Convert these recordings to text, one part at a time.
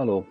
Hallo.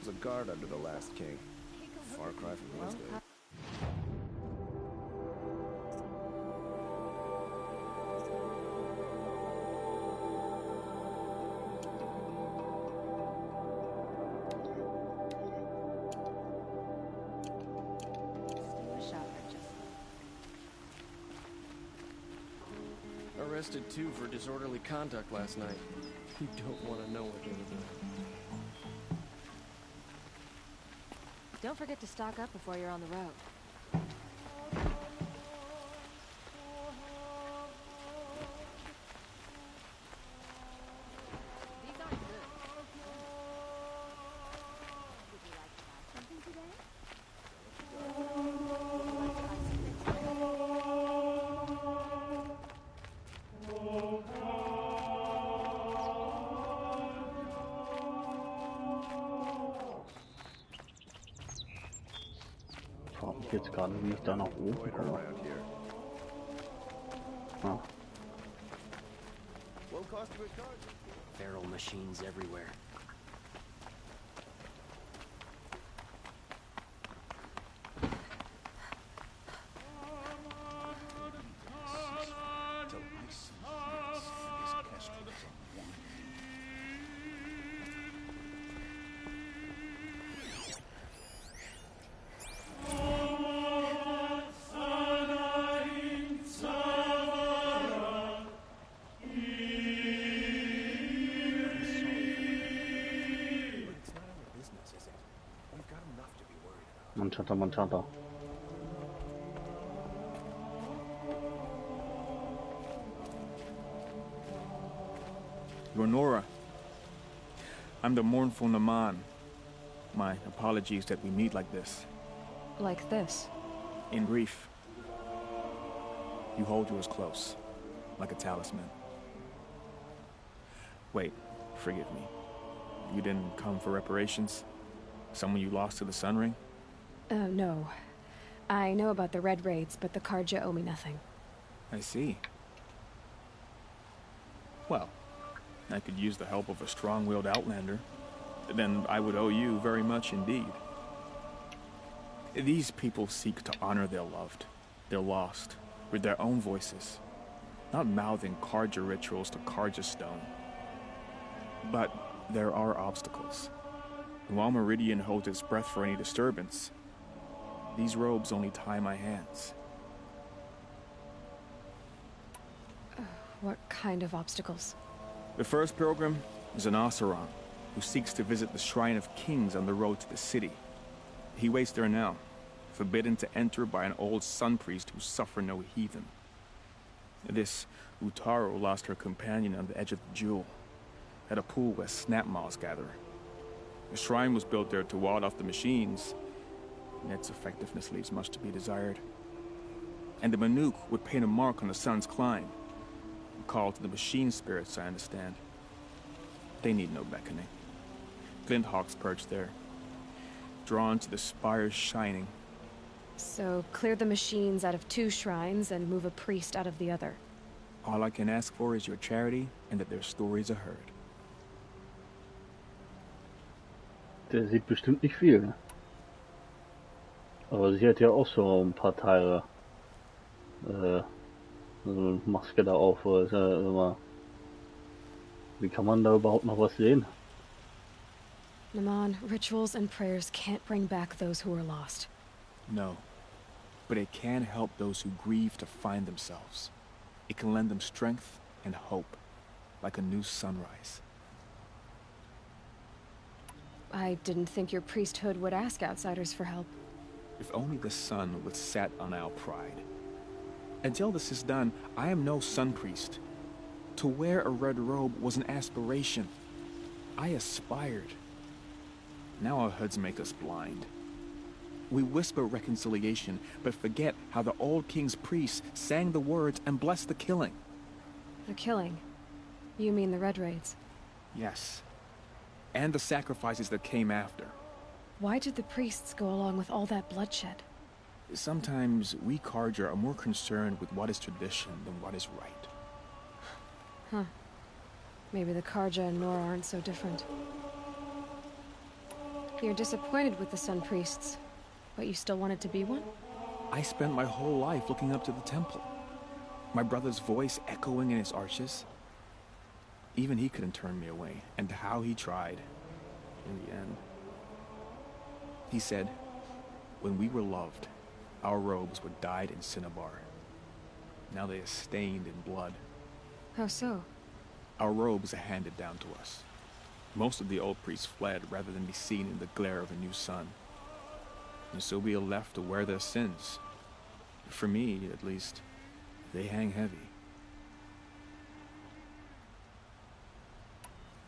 A guard under the last king. Far cry from Wednesday. Arrested too for disorderly conduct last night. You don't want to know what they were doing. Don't forget to stock up before you're on the road. These aren't good. Would you like to buy something today? Frage mich jetzt gerade, wie ich da nach oben komme. Ah. Feral machines everywhere. Manchata, Manchata. You're Nora. I'm the mournful Naman. My apologies that we meet like this. Like this? In grief. You hold yours close, like a talisman. Wait, forgive me. You didn't come for reparations? Someone you lost to the Sun Ring? No. I know about the Red Raids, but the Karja owe me nothing. I see. Well, I could use the help of a strong-willed outlander. Then I would owe you very much indeed. These people seek to honor their loved, their lost, with their own voices, not mouthing Karja rituals to Karja stone. But there are obstacles. And while Meridian holds its breath for any disturbance, these robes only tie my hands. What kind of obstacles? The first pilgrim is an Oseram, who seeks to visit the Shrine of Kings on the road to the city. He waits there now, forbidden to enter by an old sun priest who suffer no heathen. This Utaro lost her companion on the edge of the Jewel, at a pool where snap moths gather. The shrine was built there to ward off the machines, and its effectiveness leaves much to be desired. And the Manuk would paint a mark on the sun's climb, a call to the machine spirits, I understand. They need no beckoning. Glinthawks perch there, drawn to the spires shining. So, clear the machines out of 2 shrines and move a priest out of the other. All I can ask for is your charity and that their stories are heard. Der sieht bestimmt nicht viel. Aber sie hat ja auch so ein paar Teile. So eine Maske da auf. Ist ja immer, wie kann man da überhaupt noch was sehen? Naman, rituals and prayers can't bring back those who are lost. No. But it can help those who grieve to find themselves. It can lend them strength and hope, like a new sunrise. I didn't think your priesthood would ask outsiders for help. If only the sun would set on our pride. Until this is done, I am no sun priest. To wear a red robe was an aspiration. I aspired. Now our hoods make us blind. We whisper reconciliation, but forget how the old king's priests sang the words and blessed the killing. The killing? You mean the Red Raids? Yes. And the sacrifices that came after. Why did the priests go along with all that bloodshed? Sometimes we Karja are more concerned with what is tradition than what is right. Huh. Maybe the Karja and Nora aren't so different. You're disappointed with the Sun Priests, but you still wanted to be one? I spent my whole life looking up to the temple. My brother's voice echoing in its arches. Even he couldn't turn me away, and how he tried. In the end. He said, when we were loved, our robes were dyed in cinnabar. Now they are stained in blood. How so? Our robes are handed down to us. Most of the old priests fled rather than be seen in the glare of a new sun. And so we are left to wear their sins. For me, at least, they hang heavy.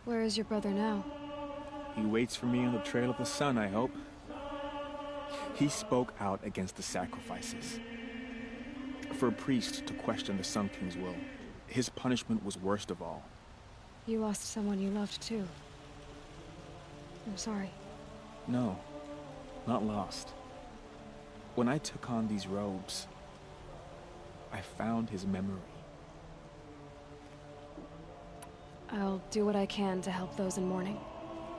Where is your brother now? He waits for me on the trail of the sun, I hope. He spoke out against the sacrifices. For a priest to question the Sun King's will, his punishment was worst of all. You lost someone you loved too. I'm sorry. No, not lost. When I took on these robes, I found his memory. I'll do what I can to help those in mourning.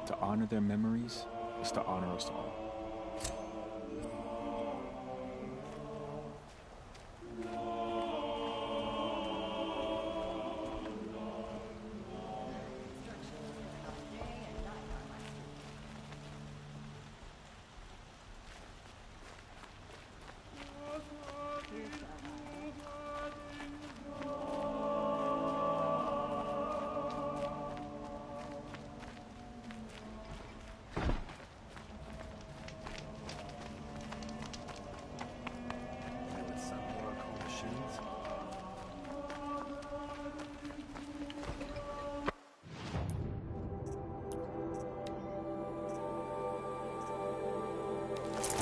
To honor their memories is to honor us all.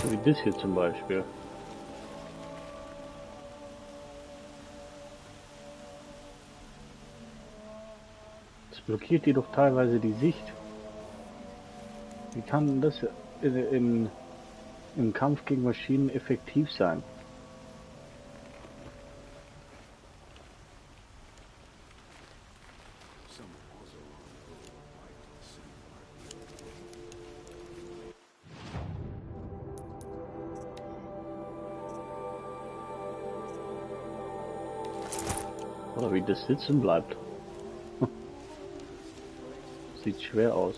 So wie das hier zum Beispiel. Das blockiert dir doch teilweise die Sicht. Wie kann das im Kampf gegen Maschinen effektiv sein? Oder wie das sitzen bleibt. Sieht schwer aus.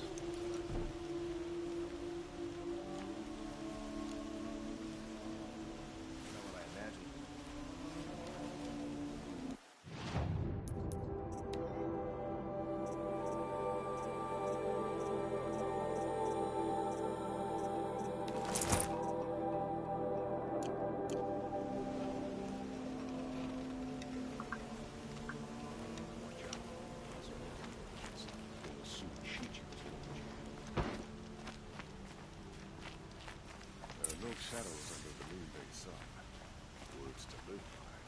Shadows under the noonday sun. Words to live by.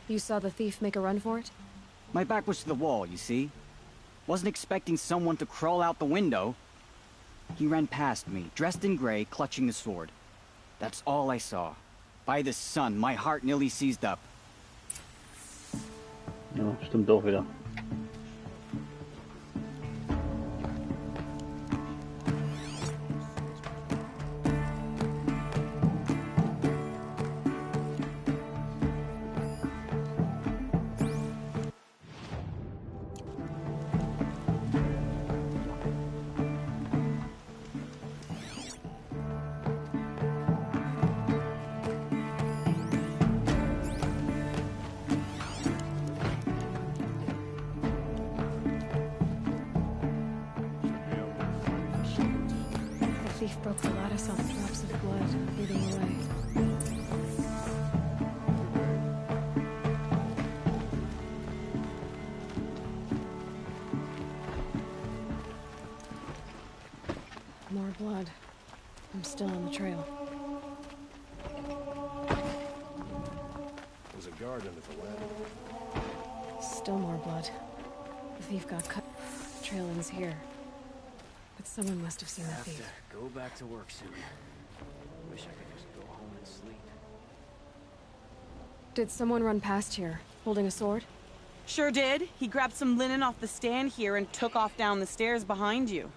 You saw the thief make a run for it? My back was to the wall, you see? Wasn't expecting someone to crawl out the window. He ran past me, dressed in gray, clutching the sword. That's all I saw. By the sun, my heart nearly seized up. Ja, stimmt auch wieder. thief broke the lattice off drops of blood bleeding away. More blood. I'm still on the trail. There's a guard under the ladder. Still more blood. The thief got cut. The trail ends here. But someone must have seen the thief. Have to go back to work soon. Wish I could just go home and sleep. Did someone run past here, holding a sword? Sure did. He grabbed some linen off the stand here and took off down the stairs behind you.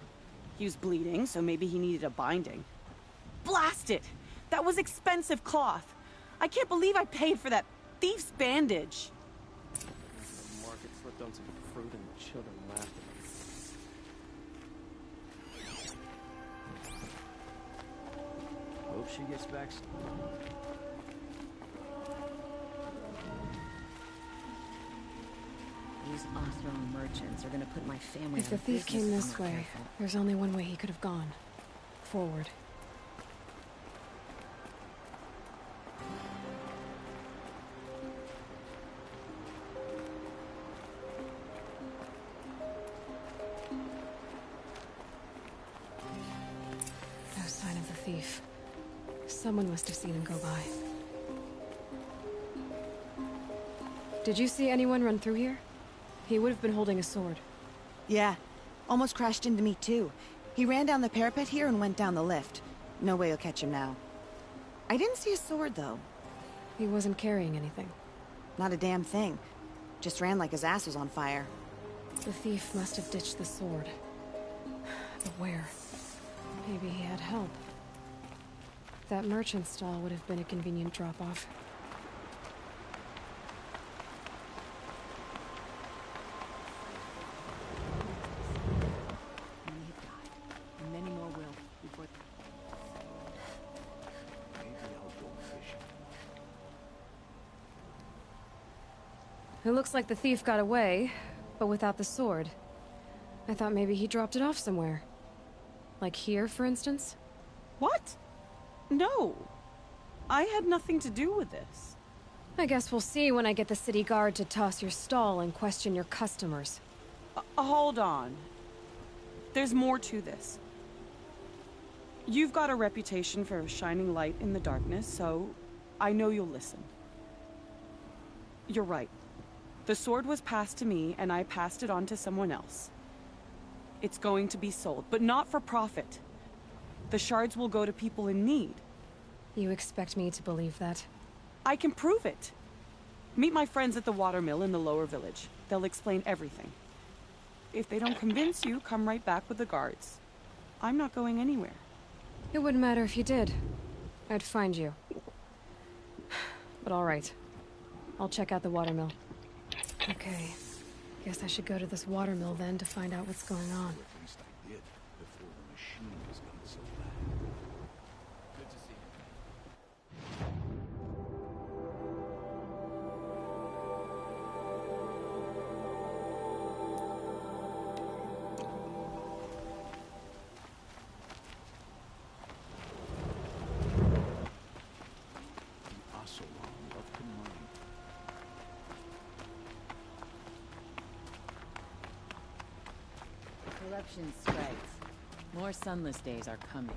He was bleeding, so maybe he needed a binding. Blast it! That was expensive cloth. I can't believe I paid for that thief's bandage. The market slipped on some fruit and the children laughed at me. Hope she gets back soon. These Othron merchants are gonna put my family If the thief came this way, there's only one way he could have gone. Forward. No sign of the thief. Someone must have seen him go by. Did you see anyone run through here? He would have been holding a sword. Yeah. Almost crashed into me, too. He ran down the parapet here and went down the lift. No way you'll catch him now. I didn't see a sword, though. He wasn't carrying anything. Not a damn thing. Just ran like his ass was on fire. The thief must have ditched the sword. But where? Maybe he had help. That merchant stall would have been a convenient drop-off. Many have died, and many more will before. Maybe I'll go fishing. It looks like the thief got away, but without the sword. I thought maybe he dropped it off somewhere. Like here, for instance? What? No. I had nothing to do with this. I guess we'll see when I get the city guard to toss your stall and question your customers. Hold on. There's more to this. You've got a reputation for shining light in the darkness, so I know you'll listen. You're right. The sword was passed to me, and I passed it on to someone else. It's going to be sold, but not for profit. The shards will go to people in need. You expect me to believe that? I can prove it. Meet my friends at the watermill in the lower village. They'll explain everything. If they don't convince you, come right back with the guards. I'm not going anywhere. It wouldn't matter if you did. I'd find you. But all right. I'll check out the watermill. Okay. Guess I should go to this watermill then to find out what's going on. At least I did before the machine was gone so bad. Good to see you. The Ocelot of Command. Corruption strikes. More sunless days are coming.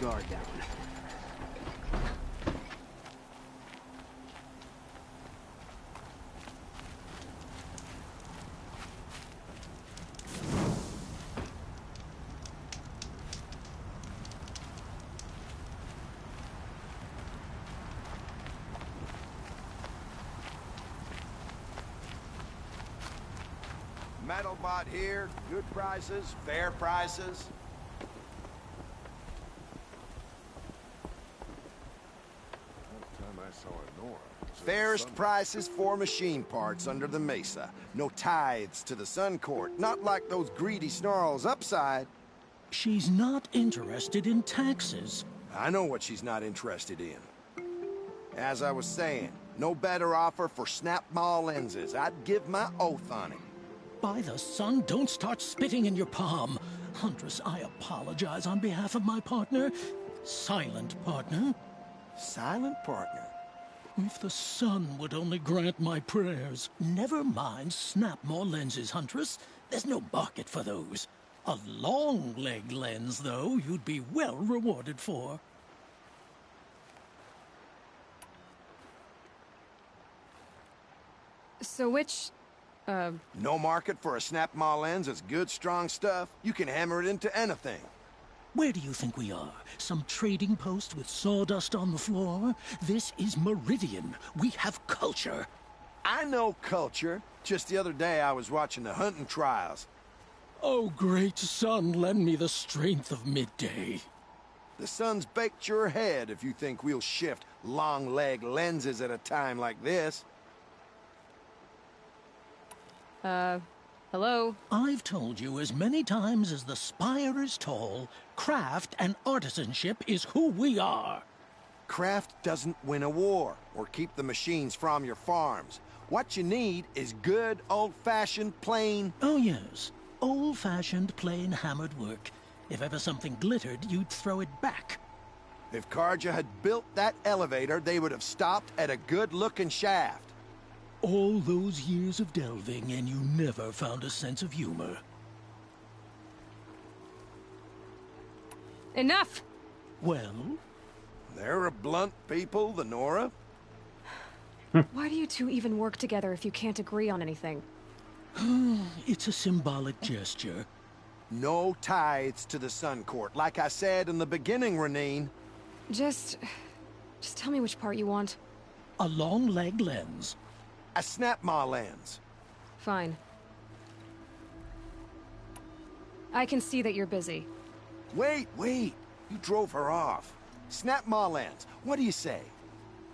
guard down. Metal bot here, good prices, fair prices. Time I saw a Nora. Fairest prices for machine parts under the mesa. No tithes to the Sun Court, not like those greedy snarls upside. She's not interested in taxes. I know what she's not interested in. As I was saying, no better offer for snap maw lenses. I'd give my oath on it. By the sun, don't start spitting in your palm. Huntress, I apologize on behalf of my partner. Silent partner. Silent partner? If the sun would only grant my prayers. Never mind snap-maw lenses, Huntress. There's no market for those. A long-leg lens, though, you'd be well rewarded for. So which... No market for a snap-maw lens is good, strong stuff. You can hammer it into anything. Where do you think we are? Some trading post with sawdust on the floor? This is Meridian. We have culture. I know culture. Just the other day I was watching the hunting trials. Oh, great sun, lend me the strength of midday. The sun's baked your head if you think we'll shift long-leg lenses at a time like this. Hello? I've told you as many times as the spire is tall, craft and artisanship is who we are. Craft doesn't win a war or keep the machines from your farms. What you need is good, old-fashioned, plain... Oh, yes. Old-fashioned, plain hammered work. If ever something glittered, you'd throw it back. If Karja had built that elevator, they would have stopped at a good-looking shaft. All those years of delving, and you never found a sense of humor. Enough! Well? They're a blunt people, the Nora. Why do you two even work together if you can't agree on anything? It's a symbolic gesture. No tithes to the Sun Court, like I said in the beginning, Renine. Just tell me which part you want. A long-leg lens. A snap-maw lens. Fine. I can see that you're busy. Wait. You drove her off. Snap-maw lens. What do you say?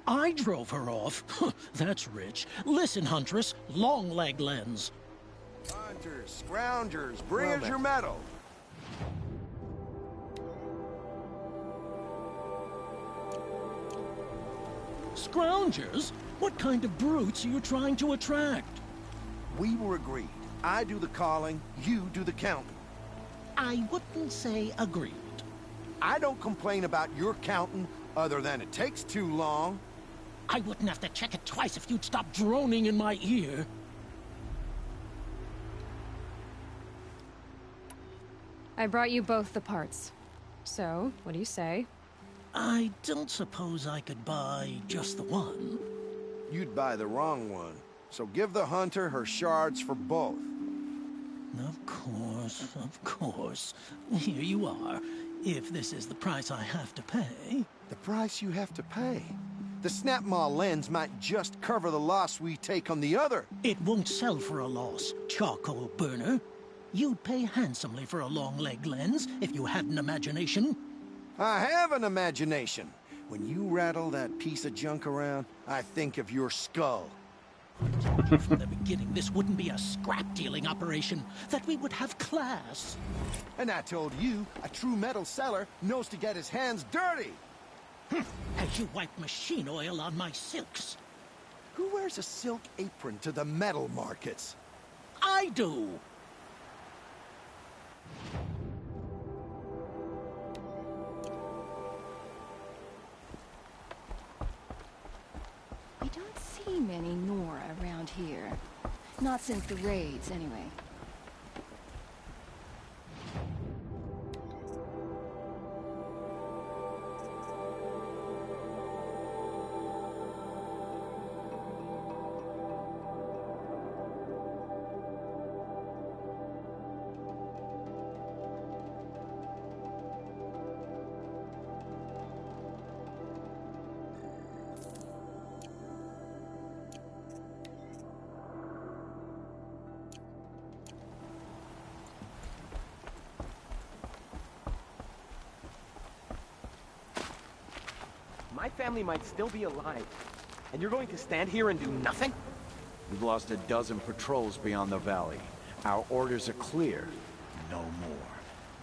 I drove her off? That's rich. Listen, Huntress. Long-leg lens. Hunters, scroungers, bring us your metal. Scroungers? What kind of brutes are you trying to attract? We were agreed. I do the calling, you do the counting. I wouldn't say agreed. I don't complain about your counting, other than it takes too long. I wouldn't have to check it twice if you'd stop droning in my ear. I brought you both the parts. So, what do you say? I don't suppose I could buy just the one. You'd buy the wrong one. So give the hunter her shards for both. Of course. Here you are. If this is the price I have to pay. The price you have to pay? The snap-maw lens might just cover the loss we take on the other. It won't sell for a loss, charcoal burner. You'd pay handsomely for a long-leg lens if you had an imagination. I have an imagination. When you rattle that piece of junk around, I think of your skull. From the beginning, this wouldn't be a scrap-dealing operation. That we would have class. And I told you, a true metal seller knows to get his hands dirty. As you wipe machine oil on my silks. Who wears a silk apron to the metal markets? I do. We don't see many Nora around here. Not since the raids, anyway. My family might still be alive. And you're going to stand here and do nothing? We've lost a dozen patrols beyond the valley. Our orders are clear. No more.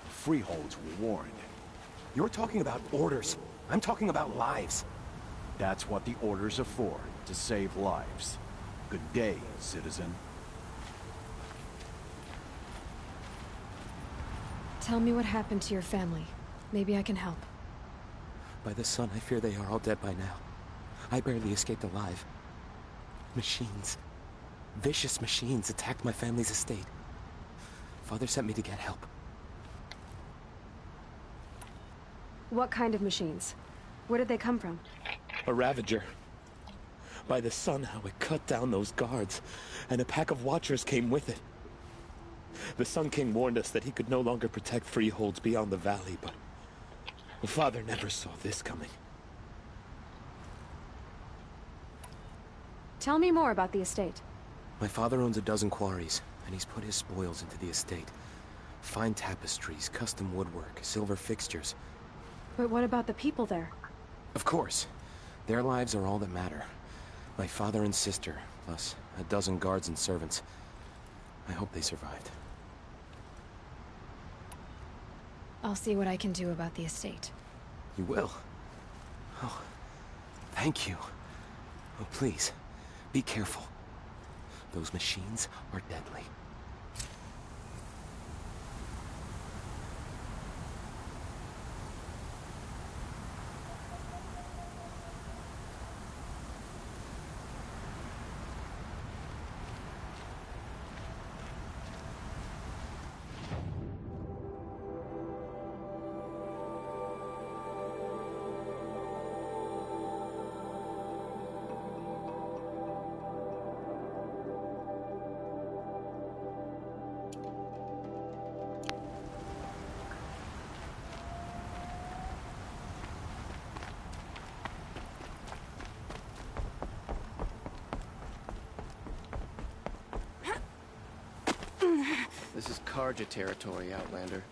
The freeholds were warned. You're talking about orders. I'm talking about lives. That's what the orders are for, to save lives. Good day, citizen. Tell me what happened to your family. Maybe I can help. By the sun, I fear they are all dead by now. I barely escaped alive. Machines. Vicious machines attacked my family's estate. Father sent me to get help. What kind of machines? Where did they come from? A Ravager. By the sun, how it cut down those guards, and a pack of watchers came with it. The Sun King warned us that he could no longer protect freeholds beyond the valley, but Father never saw this coming. Tell me more about the estate. My father owns a dozen quarries, and he's put his spoils into the estate. Fine tapestries, custom woodwork, silver fixtures. But what about the people there? Of course. Their lives are all that matter. My father and sister, plus a dozen guards and servants. I hope they survived. I'll see what I can do about the estate. You will? Oh, thank you. Oh, please, be careful. Those machines are deadly. This is Karja territory, Outlander.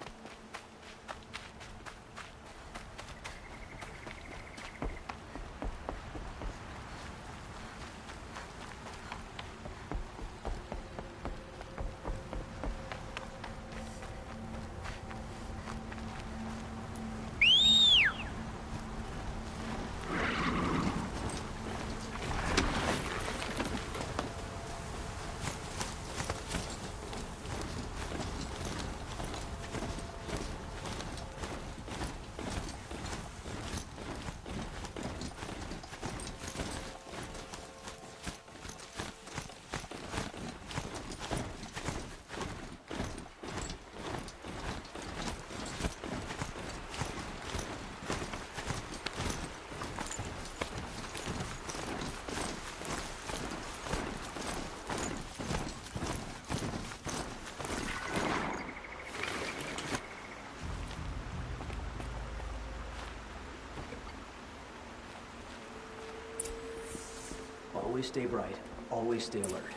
Always stay bright. Always stay alert.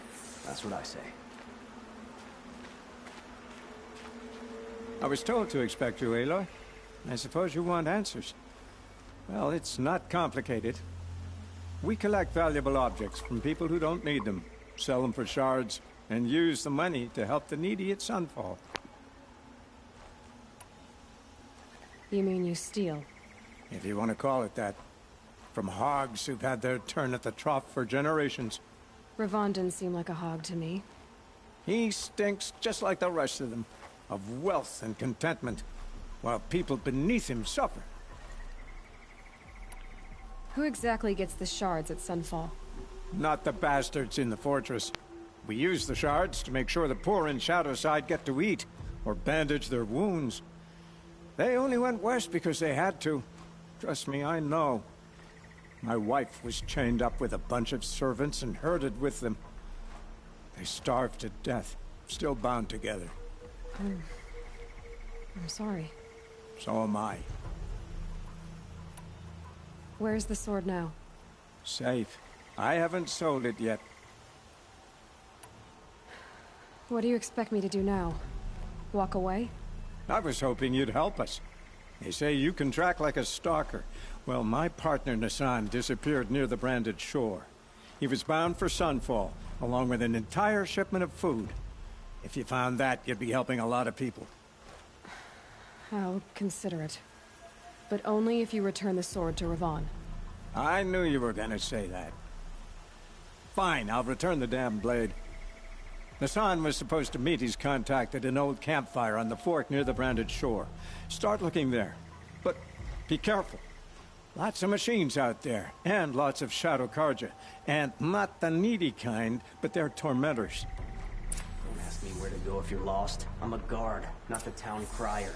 That's what I say. I was told to expect you, Aloy. I suppose you want answers. Well, it's not complicated. We collect valuable objects from people who don't need them, sell them for shards, and use the money to help the needy at Sunfall. You mean you steal? If you want to call it that. From hogs who've had their turn at the trough for generations. Ravon didn't seem like a hog to me. He stinks just like the rest of them, of wealth and contentment, while people beneath him suffer. Who exactly gets the shards at Sunfall? Not the bastards in the fortress. We use the shards to make sure the poor in Shadowside get to eat, or bandage their wounds. They only went west because they had to. Trust me, I know. My wife was chained up with a bunch of servants and herded with them. They starved to death, still bound together. I'm sorry. So am I. Where's the sword now? Safe. I haven't sold it yet. What do you expect me to do now? Walk away? I was hoping you'd help us. They say you can track like a stalker. Well, my partner Nassan disappeared near the branded shore. He was bound for Sunfall, along with an entire shipment of food. If you found that, you'd be helping a lot of people. I'll consider it. But only if you return the sword to Ravon. I knew you were gonna say that. Fine, I'll return the damn blade. Nassan was supposed to meet his contact at an old campfire on the fork near the branded shore. Start looking there. But be careful. Lots of machines out there, and lots of Shadow Karja. And not the needy kind, but they're tormentors. Don't ask me where to go if you're lost. I'm a guard, not the town crier.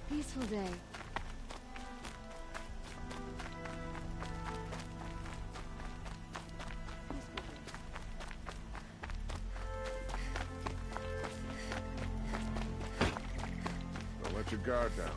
Peaceful day. Don't let your guard down.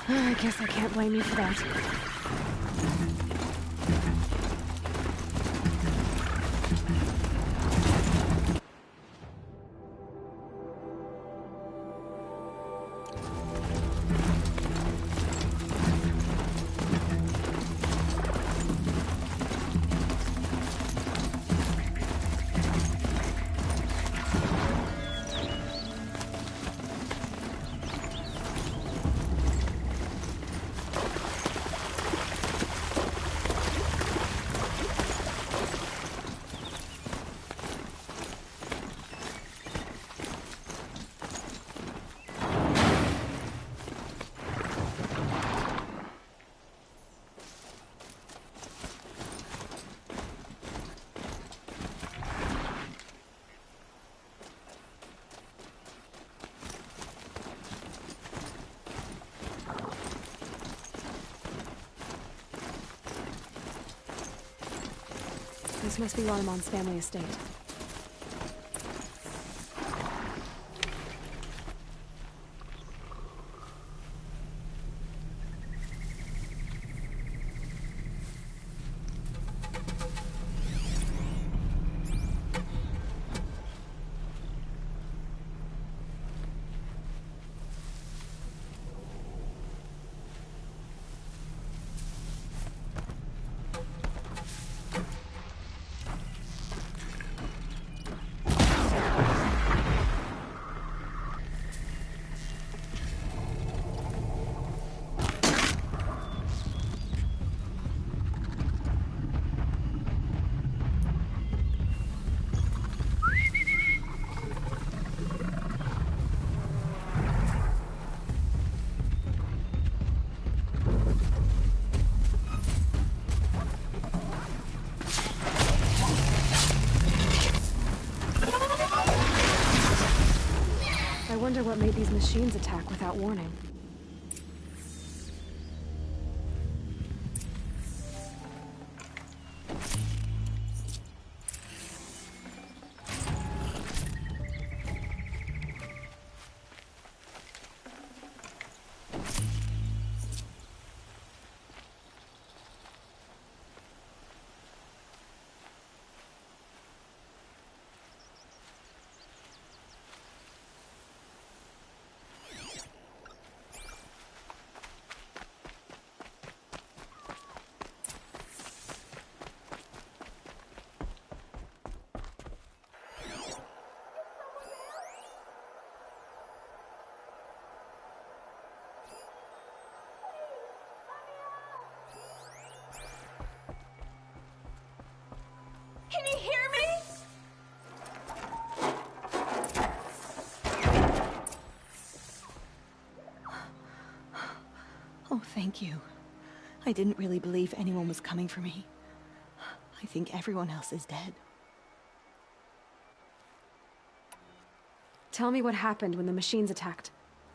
I guess I can't blame you for that. This must be Ranamon's family estate. I wonder what made these machines attack without warning. Can you hear me? Oh, thank you. I didn't really believe anyone was coming for me. I think everyone else is dead. Tell me what happened when the machines attacked.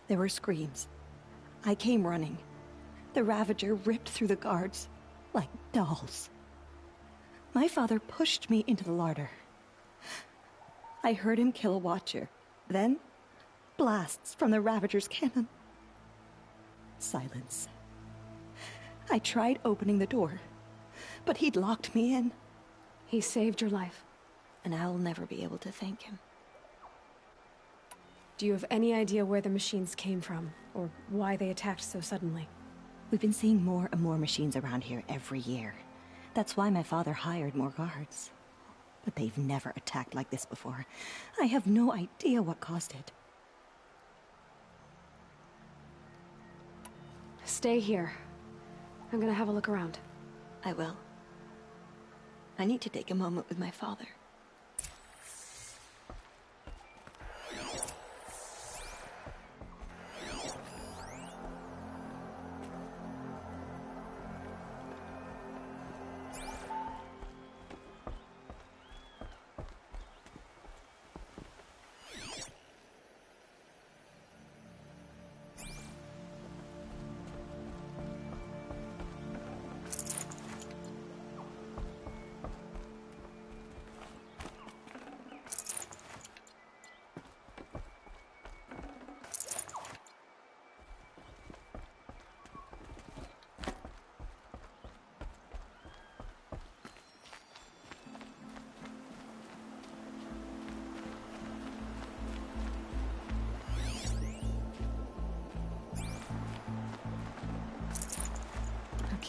There were screams. I came running. The Ravager ripped through the guards like dolls. My father pushed me into the larder. I heard him kill a watcher. Then, blasts from the Ravager's cannon. Silence. I tried opening the door, but he'd locked me in. He saved your life. And I'll never be able to thank him. Do you have any idea where the machines came from, or why they attacked so suddenly? We've been seeing more and more machines around here every year. That's why my father hired more guards. But they've never attacked like this before. I have no idea what caused it. Stay here. I'm gonna have a look around. I will. I need to take a moment with my father.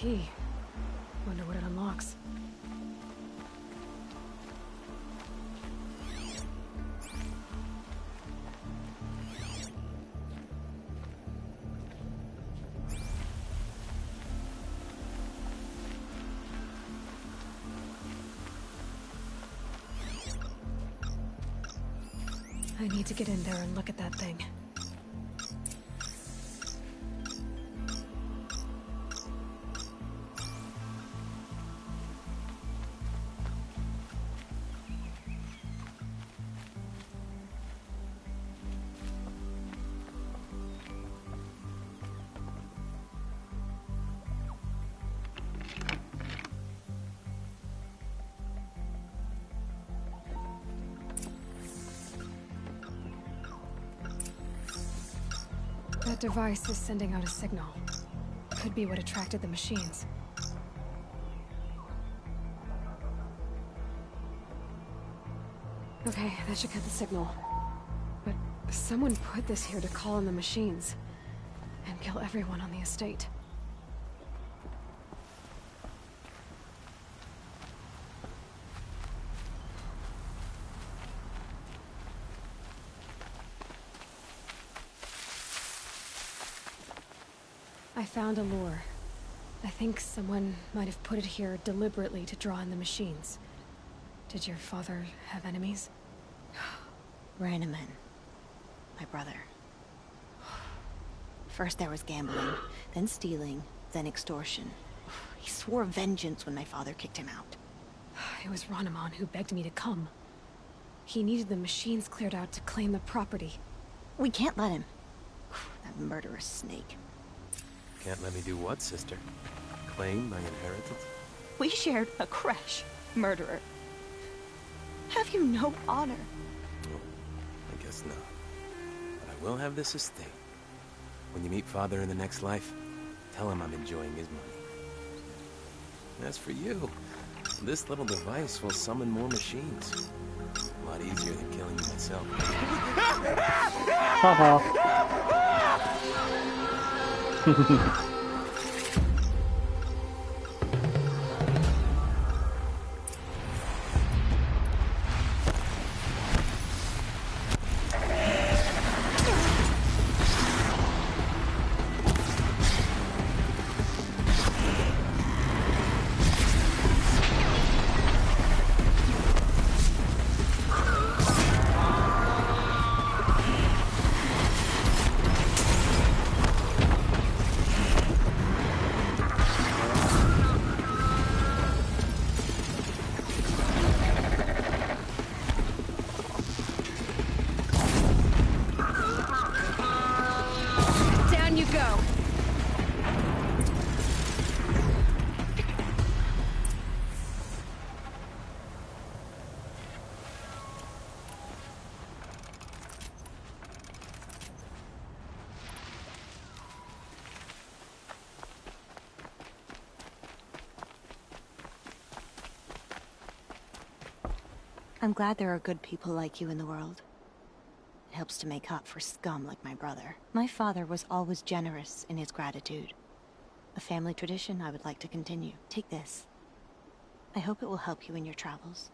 key. Wonder what it unlocks. I need to get in there and look at that thing. That device is sending out a signal. Could be what attracted the machines. Okay, that should cut the signal. But someone put this here to call on the machines and kill everyone on the estate. I found a lure. I think someone might have put it here deliberately to draw in the machines. Did your father have enemies? Rainaman. My brother. First there was gambling, then stealing, then extortion. He swore vengeance when my father kicked him out. It was Rainaman who begged me to come. He needed the machines cleared out to claim the property. We can't let him. That murderous snake. Can't let me do what, sister? Claim my inheritance? We shared a creche, murderer. Have you no honor? Oh, I guess not. But I will have this estate. When you meet father in the next life, tell him I'm enjoying his money. As for you, this little device will summon more machines. A lot easier than killing you myself. Down you go. I'm glad there are good people like you in the world. It helps to make up for scum like my brother. My father was always generous in his gratitude. A family tradition I would like to continue. Take this. I hope it will help you in your travels.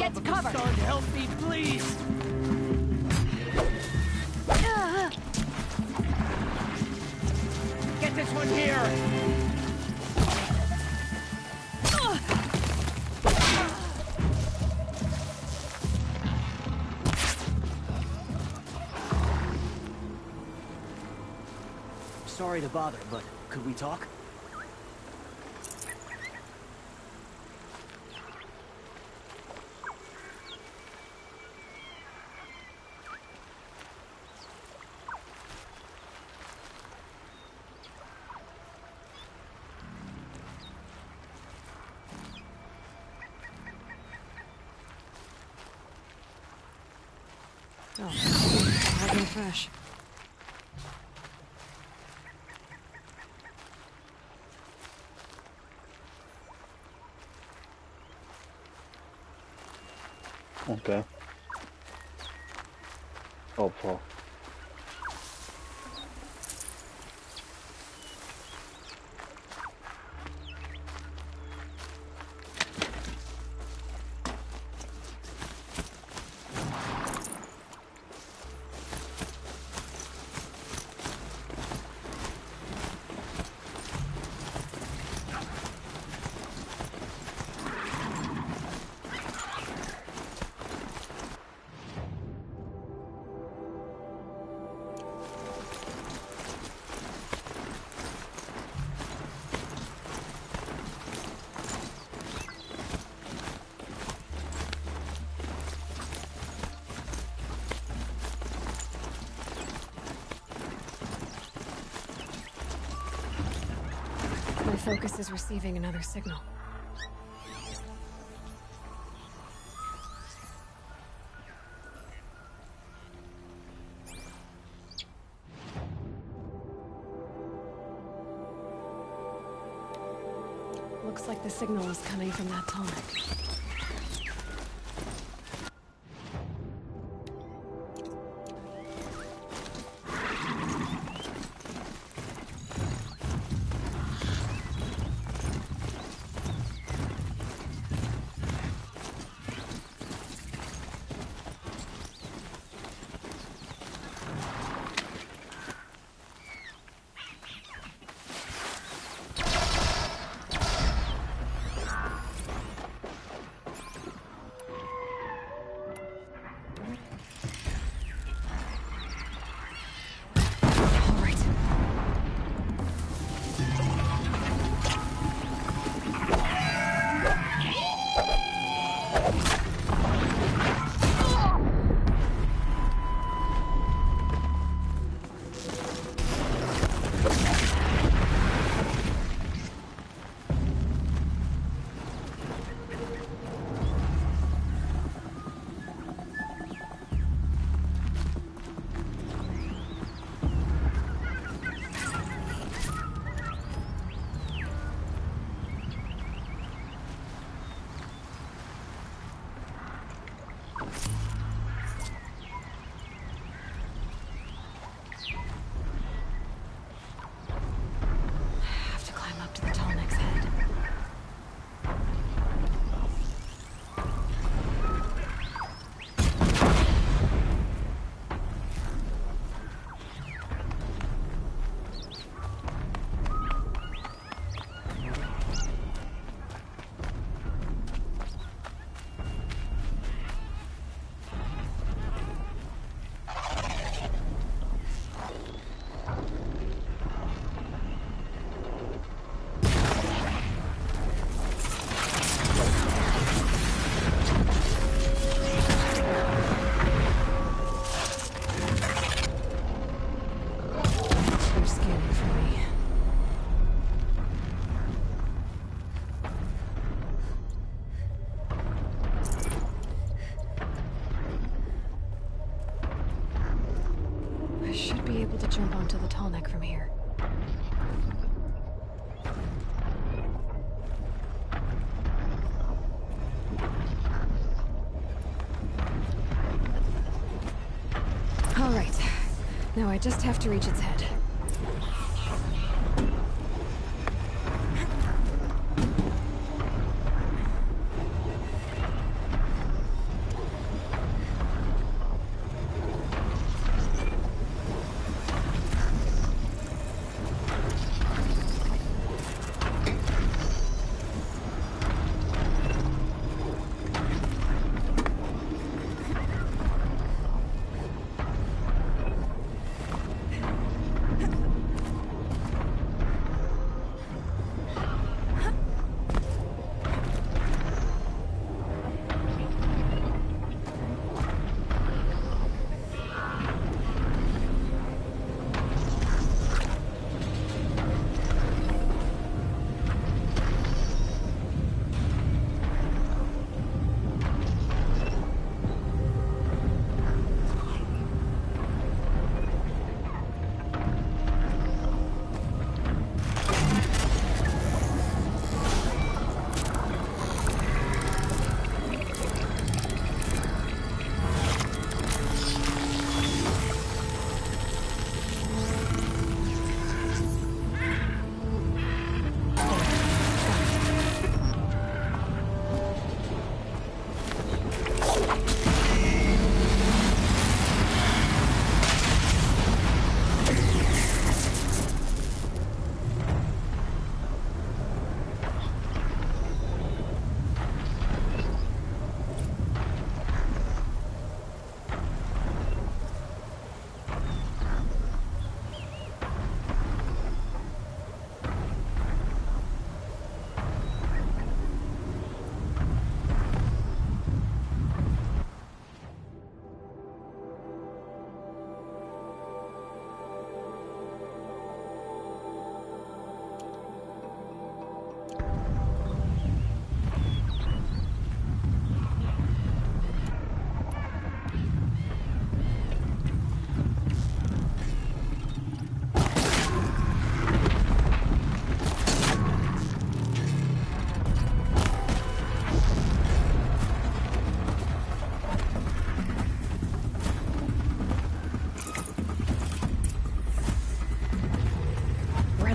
Get to cover! Son, help me, please! Get this one here! Sorry to bother, but could we talk? Oh, hot and fresh. Okay. Opfer. My focus is receiving another signal. Looks like the signal is coming from that tonic. Jump onto the tall neck from here. All right. Now I just have to reach its head.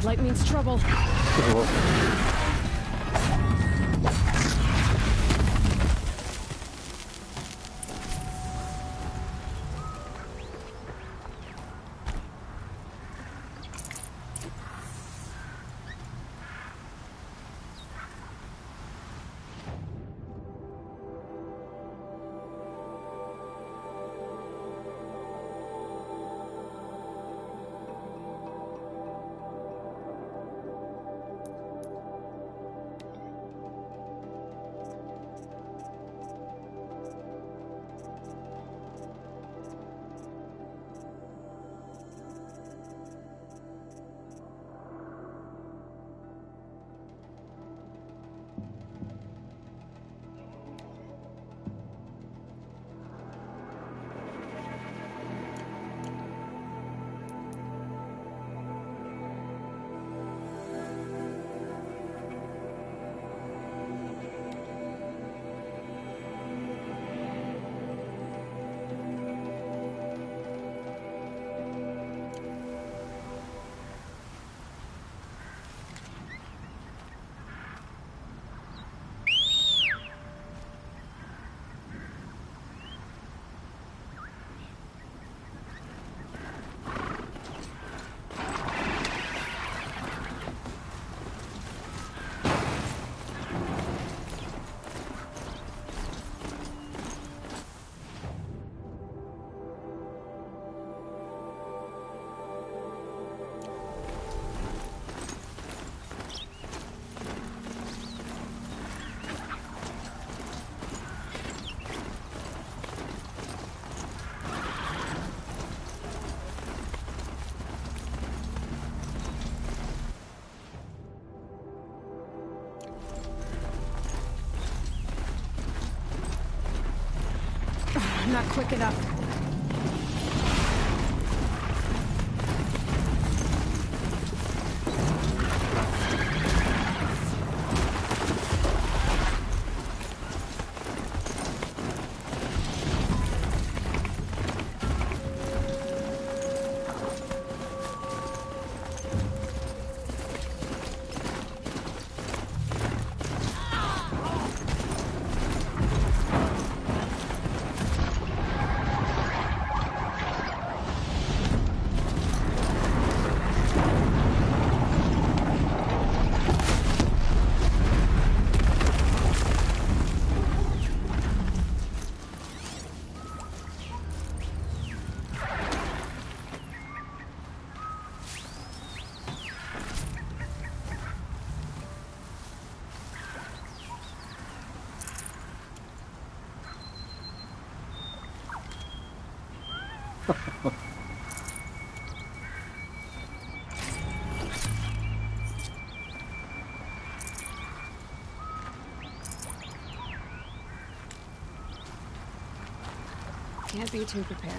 Red light means trouble. Not quick enough. Can't be too prepared.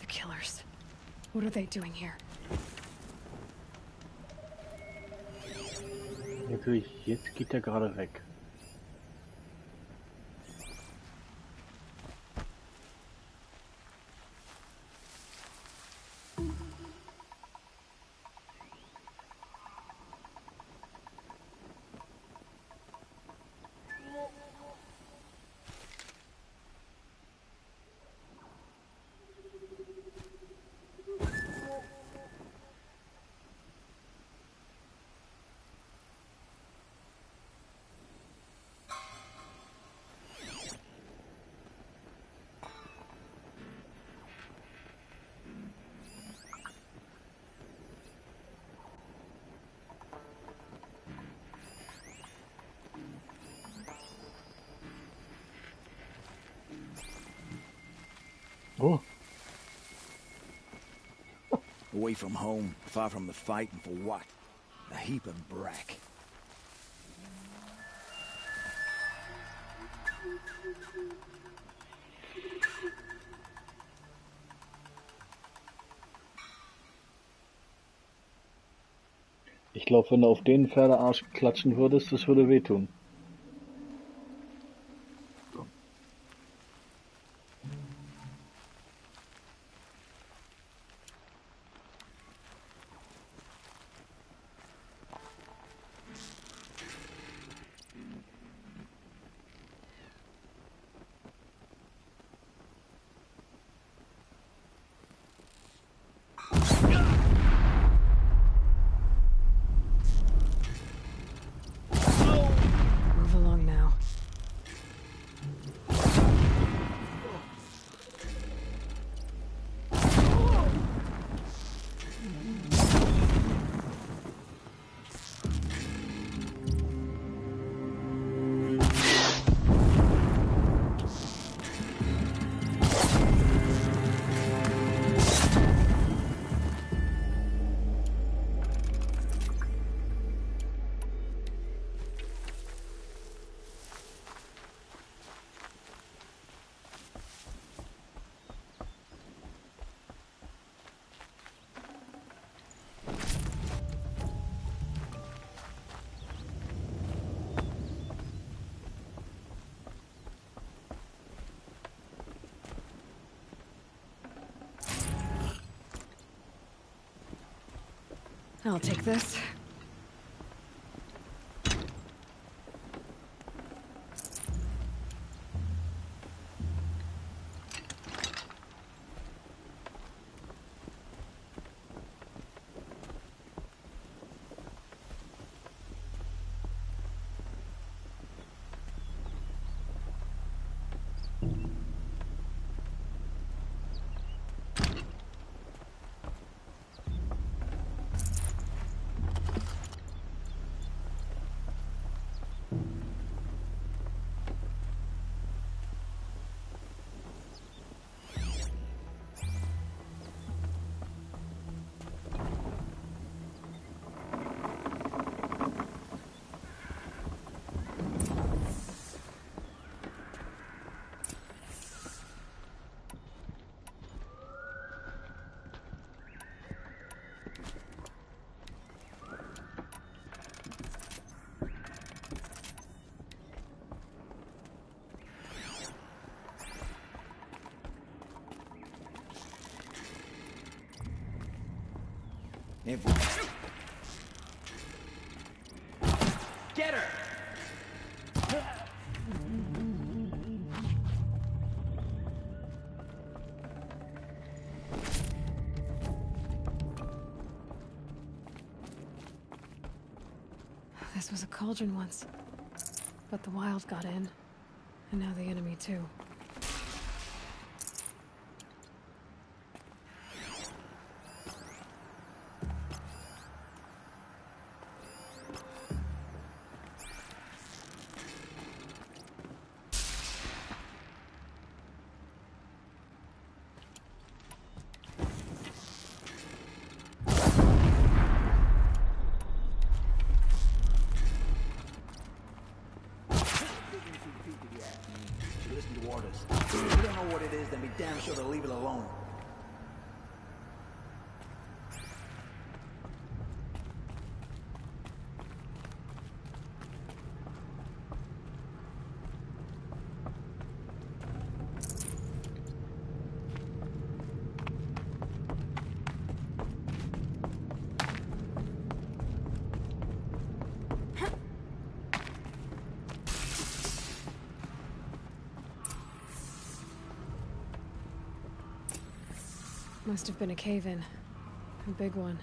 Killers. What are they doing here? Natürlich, jetzt geht er gerade weg. Oh. Away from home, far from the fight, and for what? A heap of brack. Ich glaube, wenn du auf den Pferdearsch klatschen würdest, das würde wehtun. Move along now. I'll take this. Get her! This was a cauldron once. But the wild got in. And now the enemy too. If you don't know what it is, then be damn sure to leave it alone. Must have been a cave-in. A big one.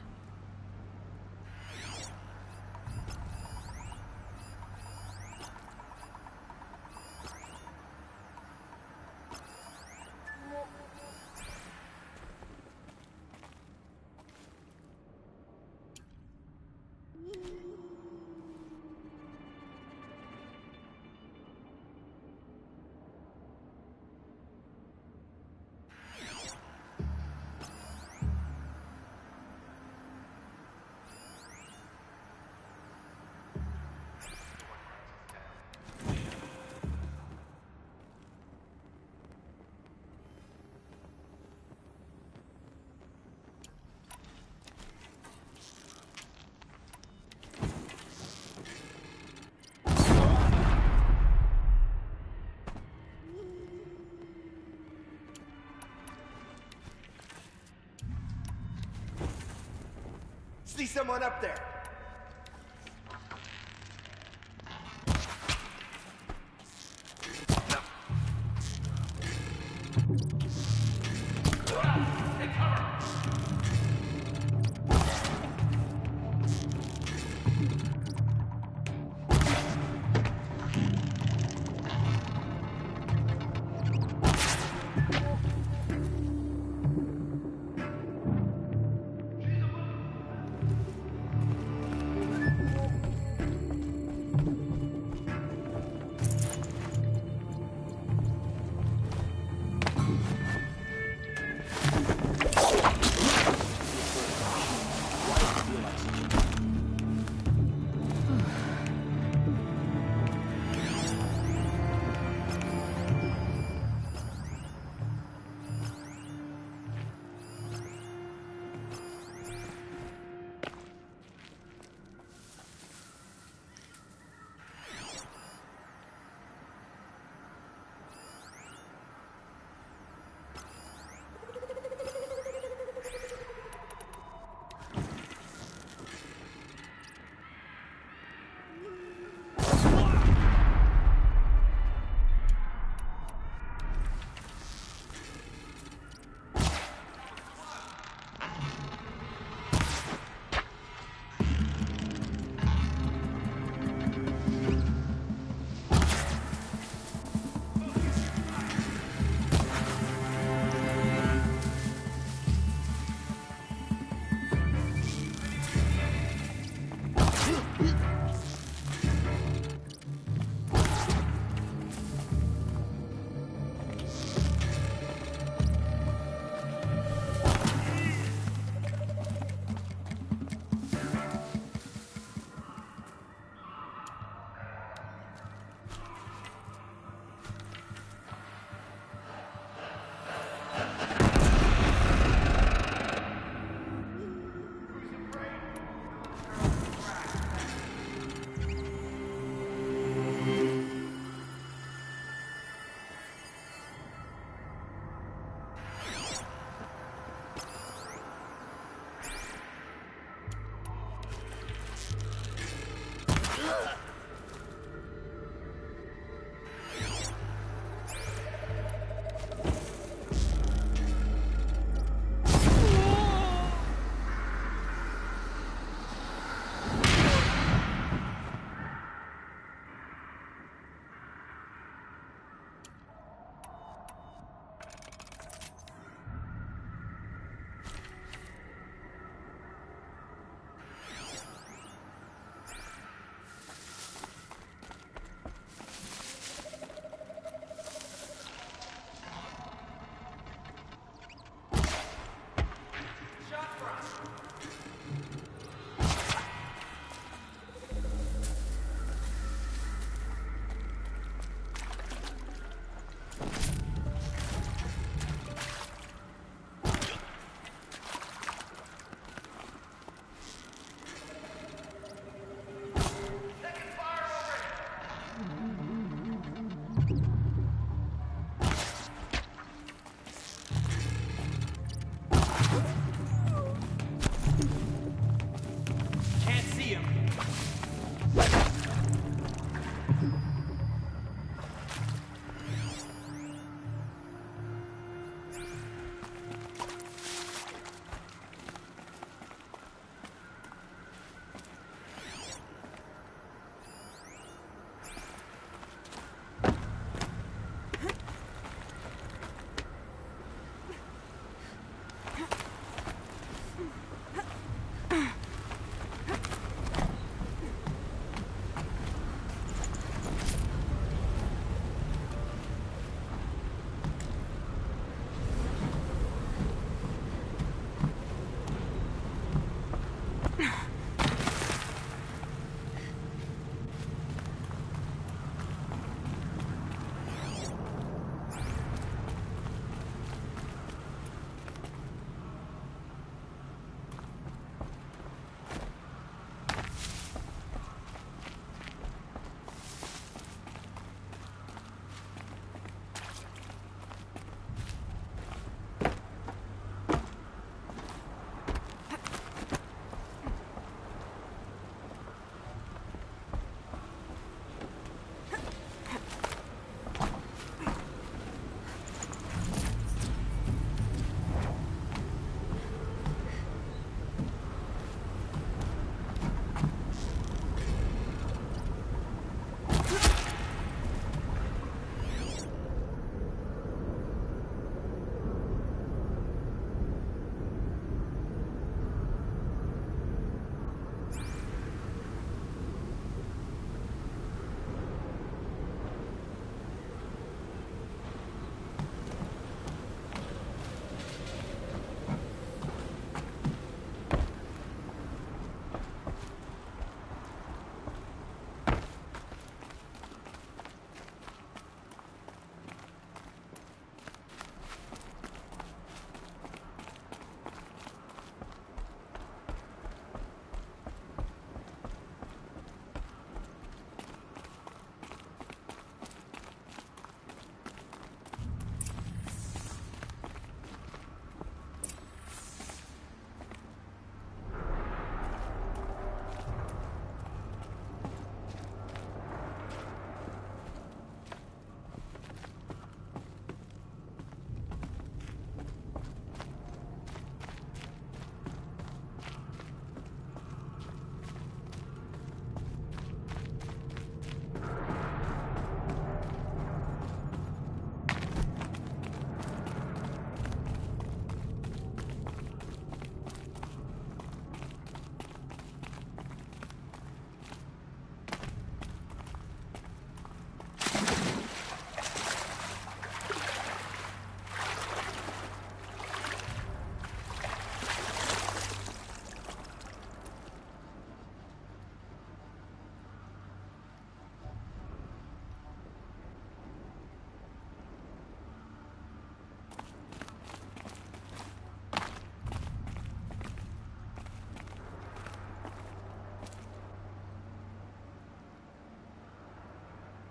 See someone up there?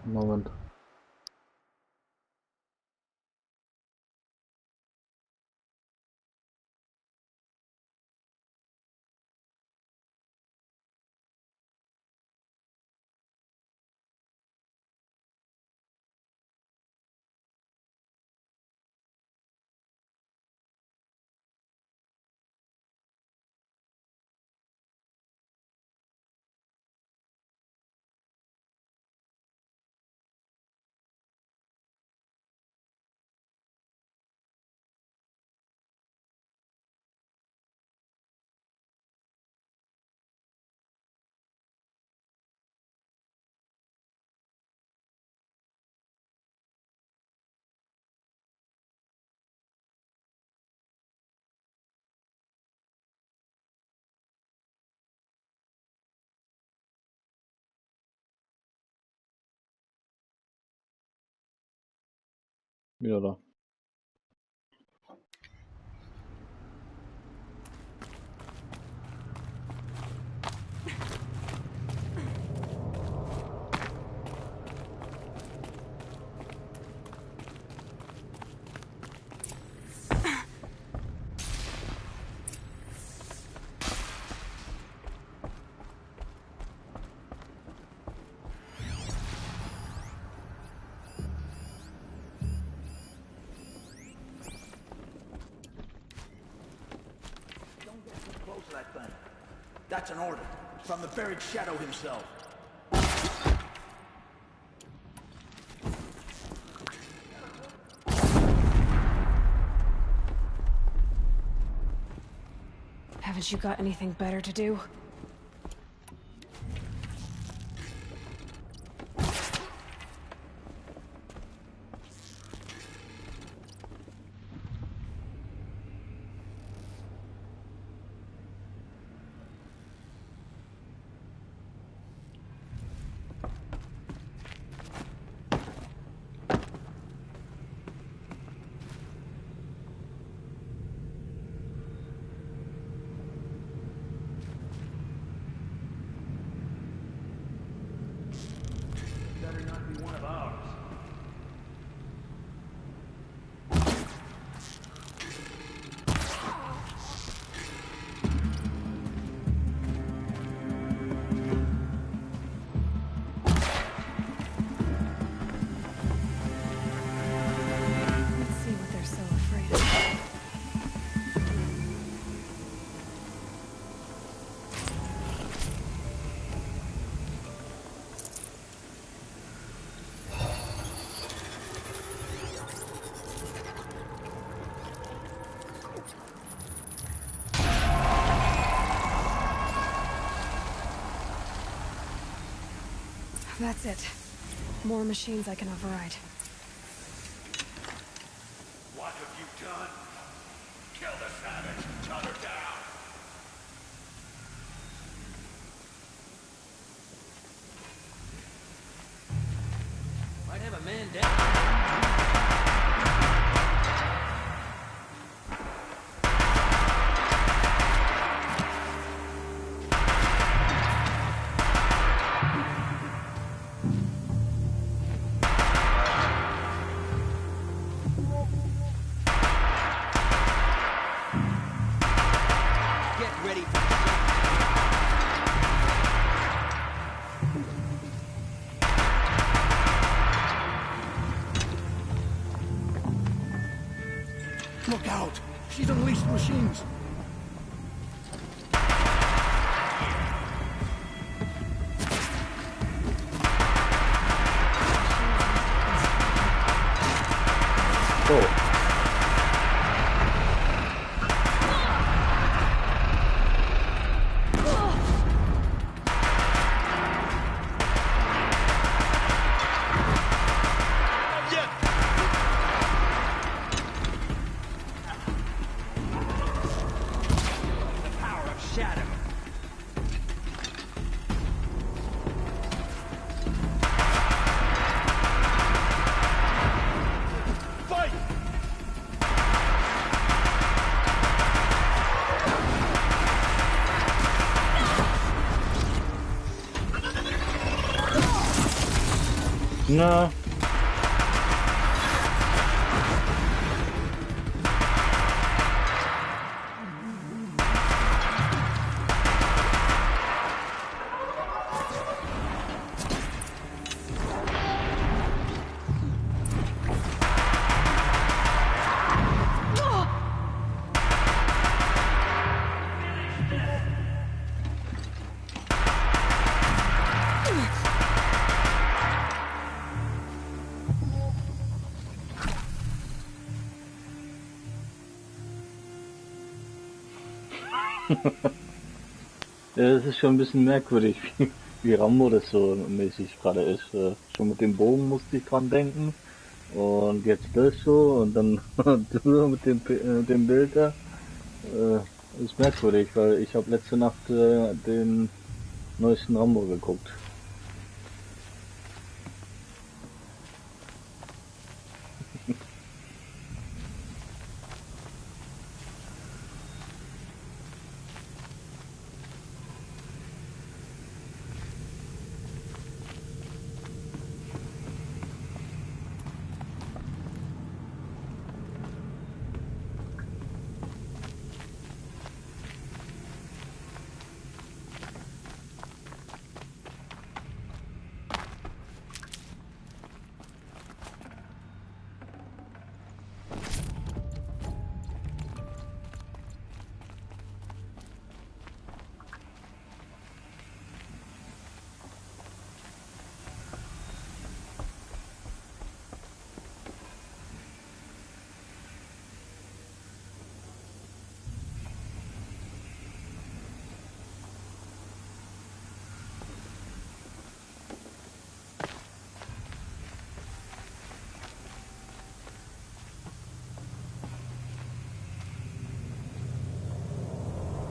Moment. Wieder da. That's an order from the buried shadow himself. Haven't you got anything better to do? Better not be one of ours. Let's see what they're so afraid of. That's it. More machines I can override. What have you done? Kill the savage. Shut her down. Might have a man down. Get ready for Look out! She's unleashed machines! Oh. shadow. Fight! Na. Ja, das ist schon ein bisschen merkwürdig, wie Rambo das so mäßig gerade ist. Schon mit dem Bogen musste ich dran denken. Und jetzt das so und dann mit dem Bild da. Ist merkwürdig, weil ich habe letzte Nacht den neuesten Rambo geguckt.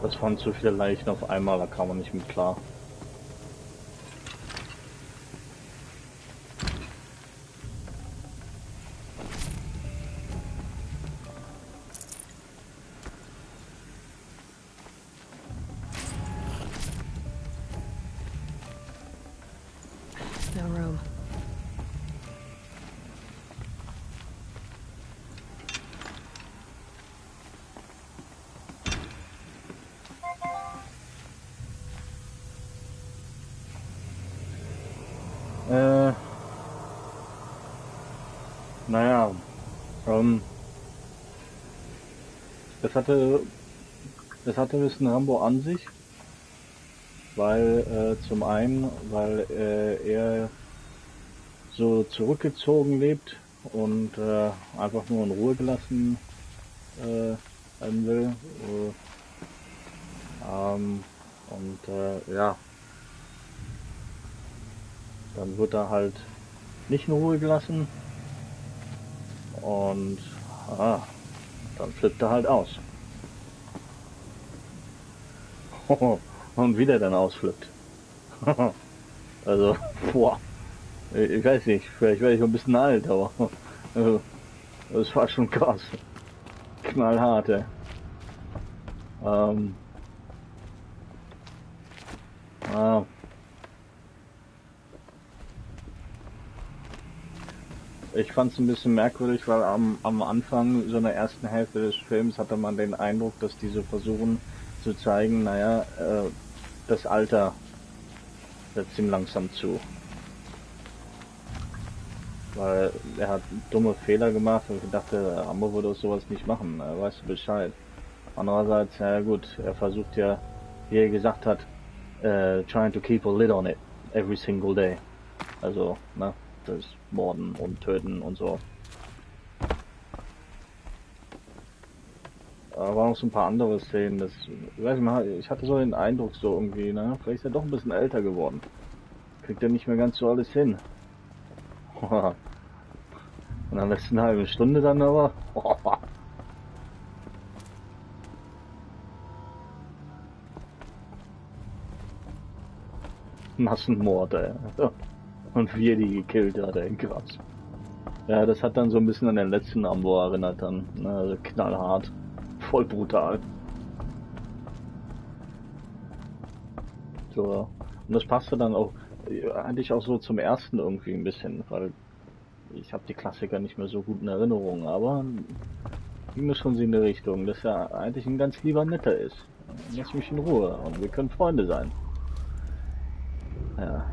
Das waren zu viele Leichen auf einmal, da kam man nicht mit klar. No room. Naja, das hatte ein bisschen Rambo an sich, weil zum einen, weil er so zurückgezogen lebt und einfach nur in Ruhe gelassen werden will. Ja, dann wird er halt nicht in Ruhe gelassen und dann flippt er halt aus. Und wie der dann ausflippt. Also, boah, ich weiß nicht, vielleicht werde ich ein bisschen alt, aber das war schon krass. Knallhart, ey. Ich fand es ein bisschen merkwürdig, weil am Anfang, so in der ersten Hälfte des Films, hatte man den Eindruck, dass diese versuchen zu zeigen, naja, das Alter setzt ihm langsam zu. Weil er hat dumme Fehler gemacht und ich dachte, Rambo würde sowas nicht machen, weißt du Bescheid. Andererseits, ja gut, er versucht ja, wie er gesagt hat, trying to keep a lid on it every single day. Also, ne, das Morden und Töten und so. Da waren noch so ein paar andere Szenen, das, ich weiß nicht, ich hatte so den Eindruck so irgendwie, ne, vielleicht ist er doch ein bisschen älter geworden. Kriegt er nicht mehr ganz so alles hin. Und dann letzten halben Stunde dann aber. Massenmord, ey. Und wie er die gekillt hat, ey, krass. Ja, das hat dann so ein bisschen an den letzten Rambo erinnert dann. Ne? Also knallhart. Voll brutal. So. Und das passte dann auch. Eigentlich auch so zum ersten irgendwie ein bisschen, weil ich habe die Klassiker nicht mehr so gut in Erinnerung, aber ging mir schon so in die Richtung, dass er eigentlich ein ganz lieber Netter ist. Lass mich in Ruhe und wir können Freunde sein. Ja.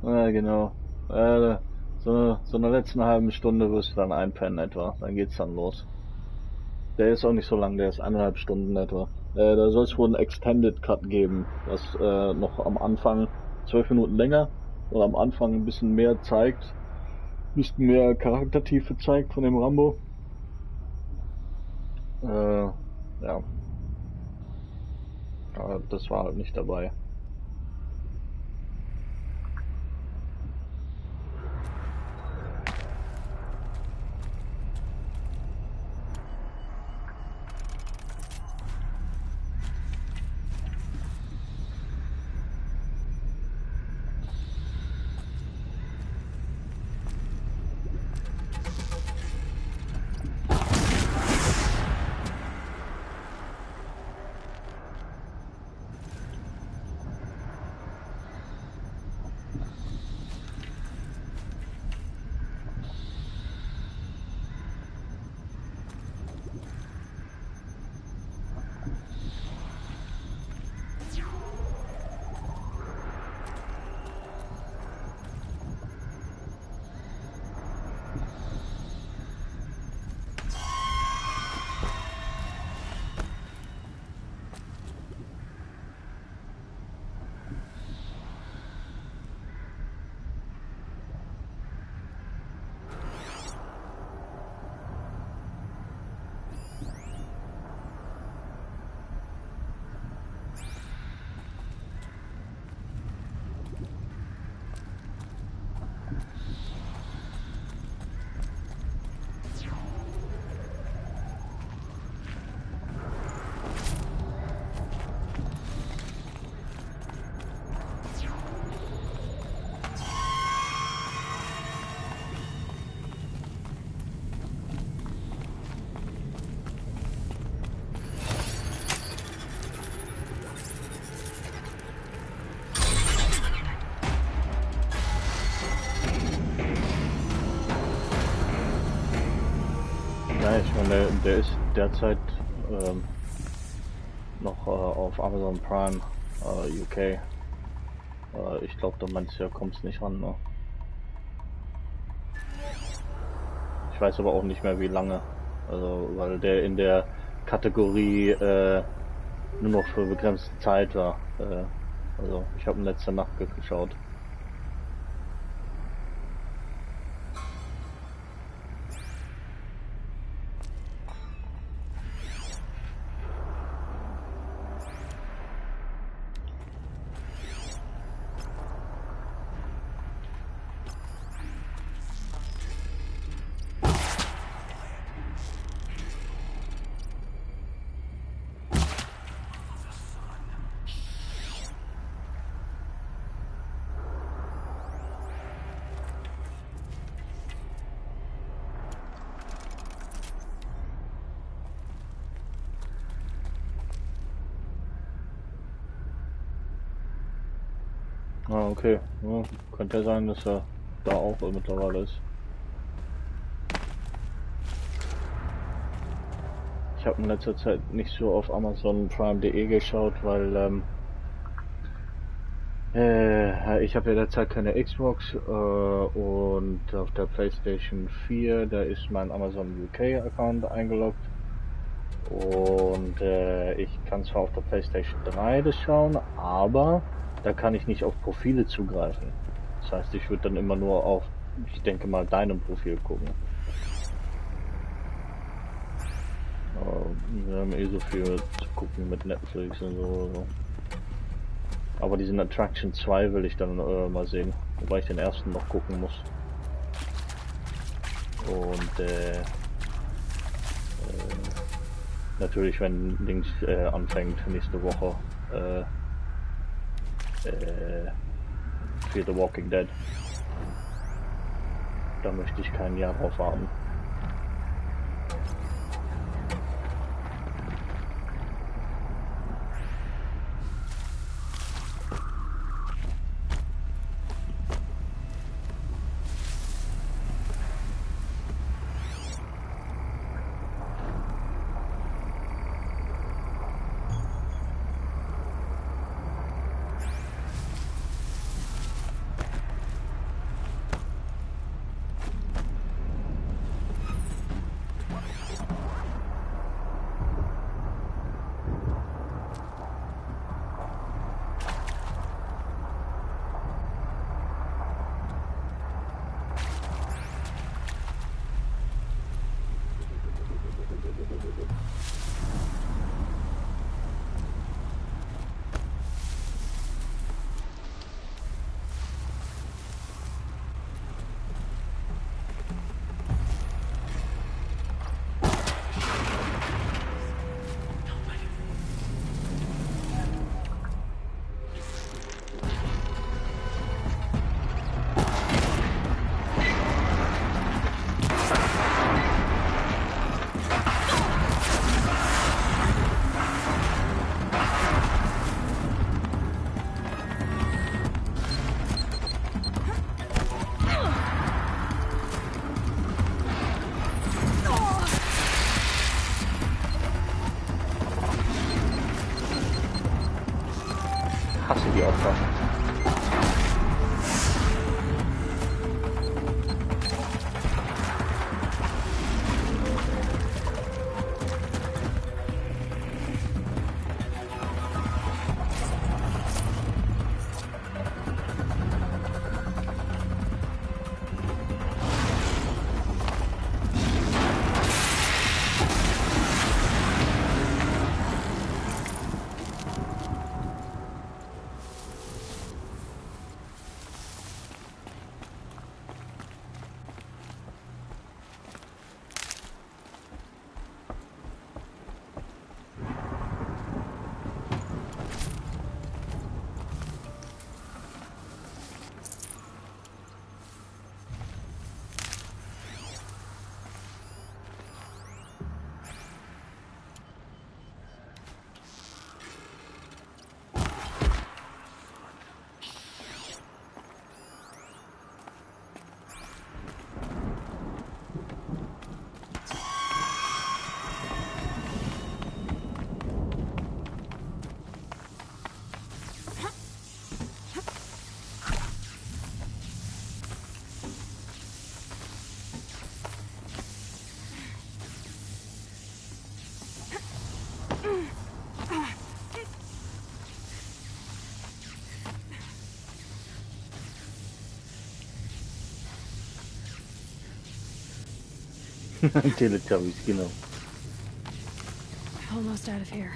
Ja, genau. So in der letzten halben Stunde wirst du dann einpennen etwa. Dann geht's dann los. Der ist auch nicht so lang, der ist 1,5 Stunden etwa. Da soll es wohl einen Extended Cut geben, was noch am Anfang 12 Minuten länger und am Anfang ein bisschen mehr zeigt, ein bisschen mehr Charaktertiefe zeigt von dem Rambo. Ja, aber das war halt nicht dabei. Ja, ich meine, der ist derzeit noch auf Amazon Prime UK. Ich glaube, da meinst du ja, kommst nicht ran, ne? Ich weiß aber auch nicht mehr wie lange. Also, weil der in der Kategorie nur noch für begrenzte Zeit war. Also, ich habe letzte Nacht geschaut. Ah, okay. Ja, könnte ja sein, dass er da auch mittlerweile ist. Ich habe in letzter Zeit nicht so auf Amazon Prime.de geschaut, weil ich habe ja derzeit keine Xbox und auf der PlayStation 4, da ist mein Amazon UK Account eingeloggt und ich kann zwar auf der PlayStation 3 das schauen, aber da kann ich nicht auf Profile zugreifen. Das heißt, ich würde dann immer nur auf, ich denke mal, deinem Profil gucken. Wir haben eh so viel zu gucken mit Netflix und so. Aber diesen Attraction 2 will ich dann mal sehen, wobei ich den ersten noch gucken muss. Und natürlich, wenn links anfängt nächste Woche für The Walking Dead, da möchte ich kein Jahr drauf warten. Hasse die Opfer. Teletubbies, genau. Almost out of here.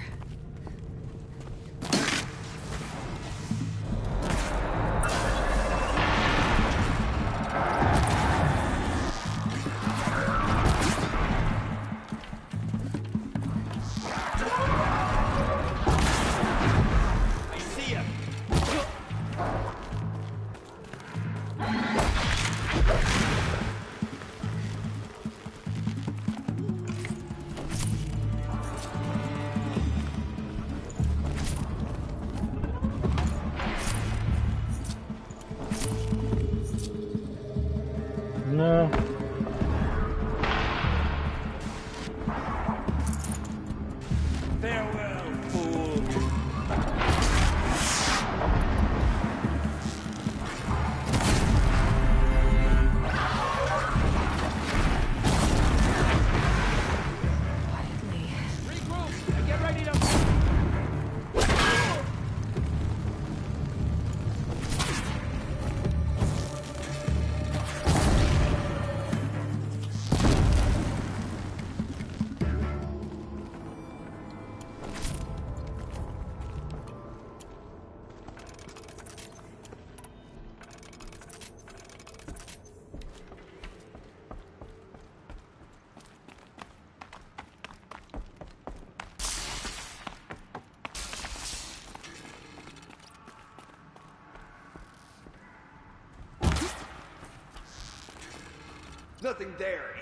Nothing there.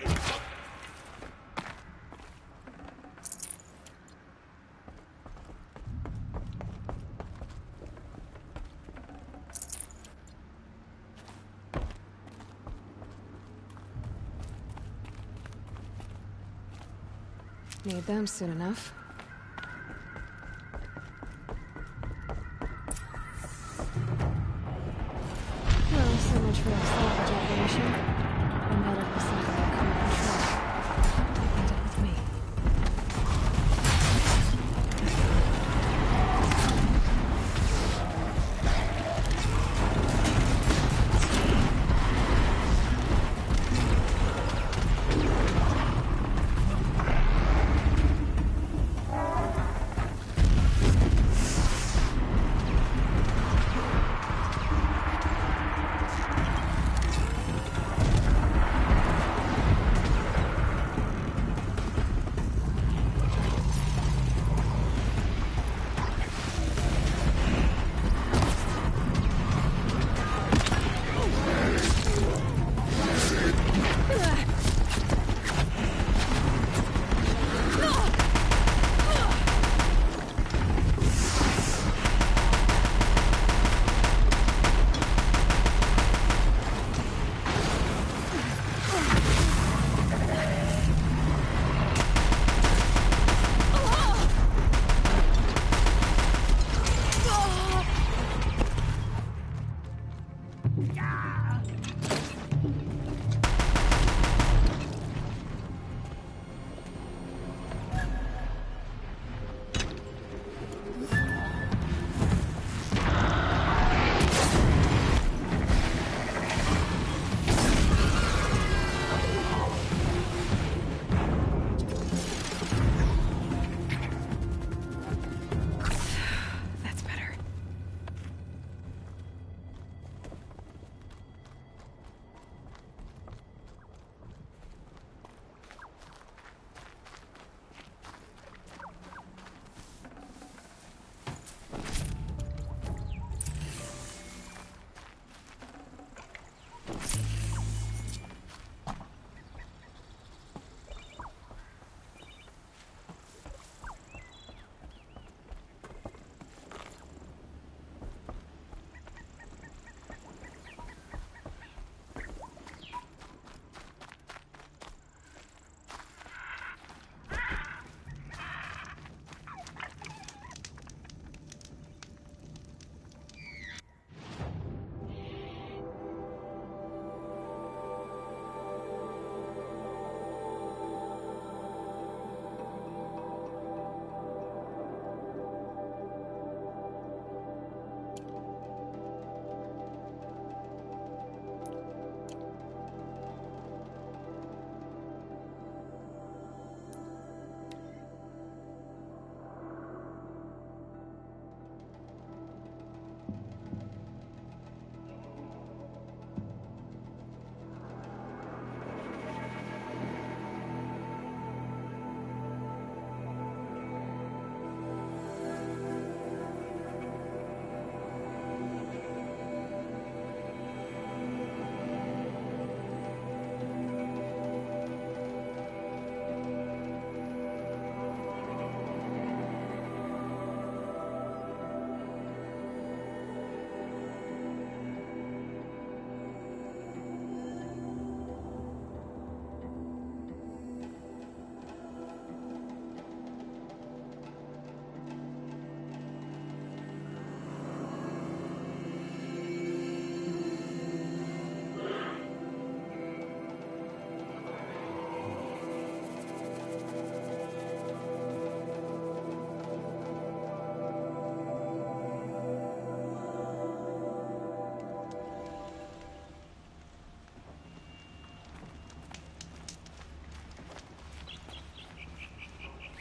Need them soon enough. Well, so much for our salvage operation. I'm glad it was something I couldn't control. End it with me.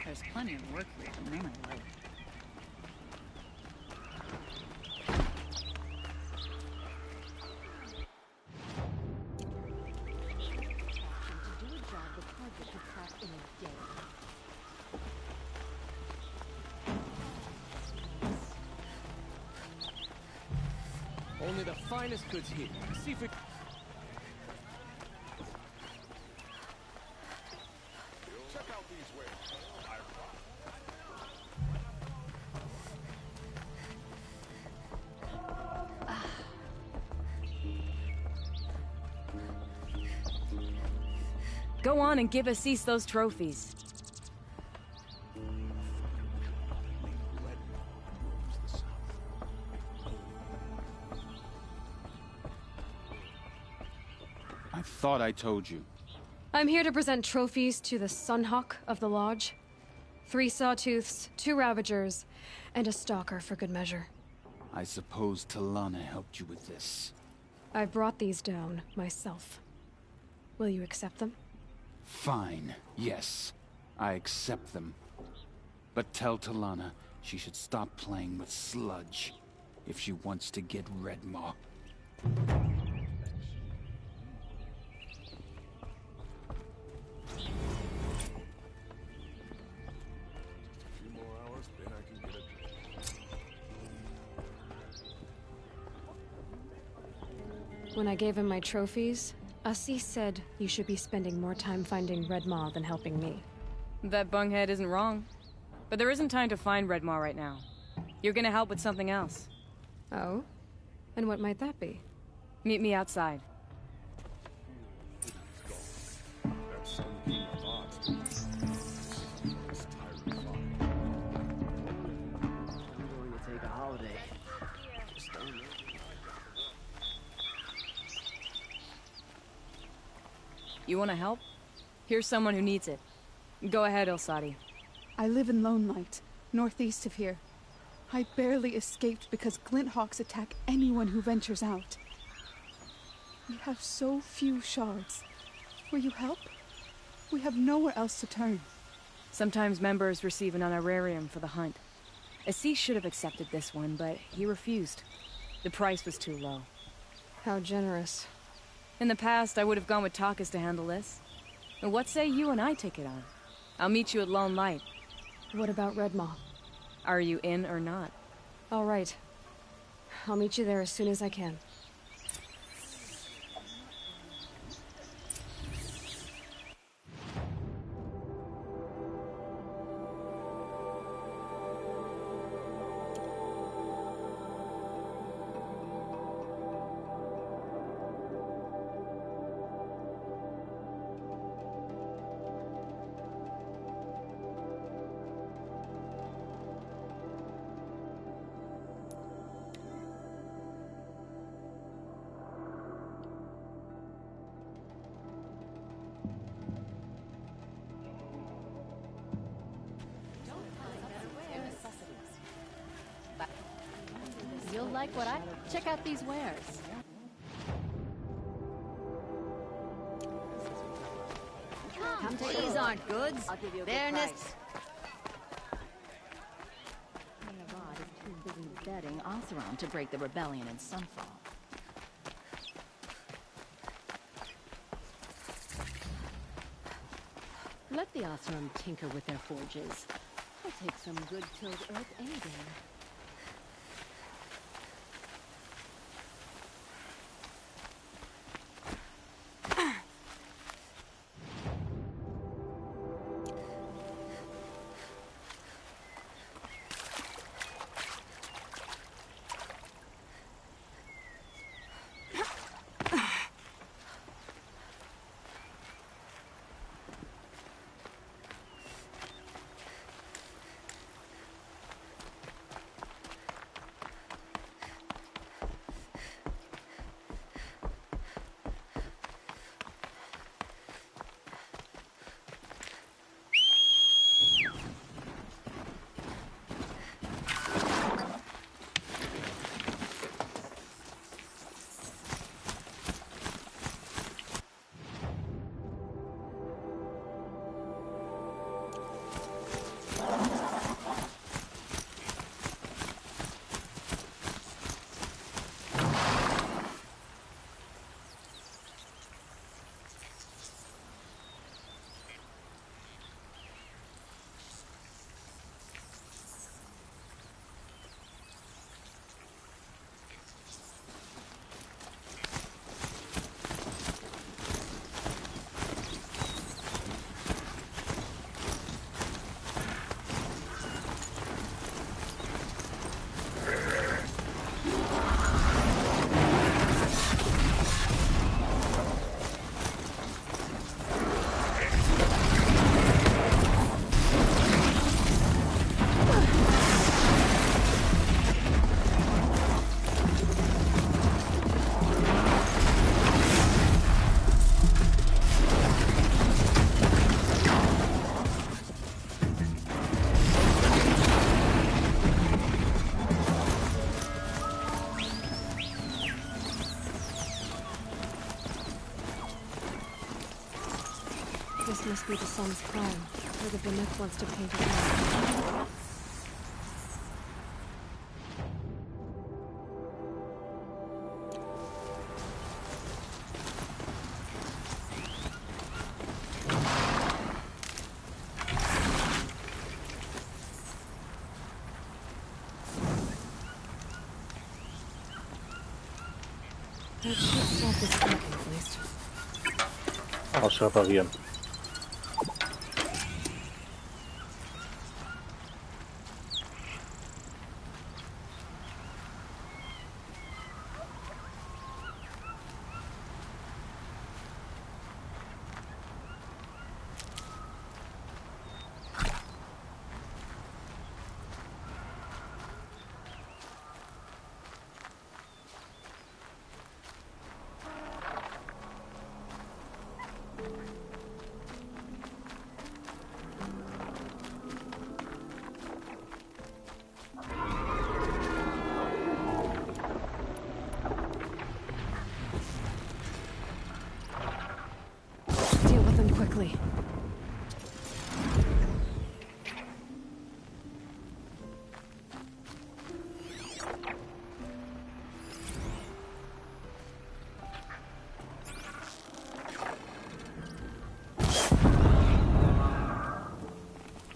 There's plenty of work here, and I'm alone. Only the finest goods here. See if we... Go on and give Assis those trophies. I thought I told you. I'm here to present trophies to the Sunhawk of the Lodge. 3 Sawtooths, 2 Ravagers, and a Stalker for good measure. I suppose Talana helped you with this. I brought these down myself. Will you accept them? Fine, yes. I accept them. But tell Talana she should stop playing with sludge if she wants to get Redmaw. When I gave him my trophies, Assis said you should be spending more time finding Redmaw than helping me. That bunghead isn't wrong. But there isn't time to find Redmaw right now. You're gonna help with something else. Oh? And what might that be? Meet me outside. Take a holiday. You wanna help? Here's someone who needs it. Go ahead, Elsadi. I live in Lone Light, northeast of here. I barely escaped because Glinthawks attack anyone who ventures out. We have so few shards. Will you help? We have nowhere else to turn. Sometimes members receive an honorarium for the hunt. Assis should have accepted this one, but he refused. The price was too low. How generous. In the past, I would have gone with Takas to handle this. And what say you and I take it on? I'll meet you at Lone Light. What about Redmaw? Are you in or not? All right. I'll meet you there as soon as I can. You'll like what I... Check out these wares. These aren't goods. They're Nenavad is too busy betting Oseram to break the rebellion in Sunfall. Let the Oseram tinker with their forges. I'll take some good tilled earth any day. must be the sun's crown. Or the Bennett wants to paint it on. That should stop this cracking, at least. Ausreparieren. Deal with them quickly.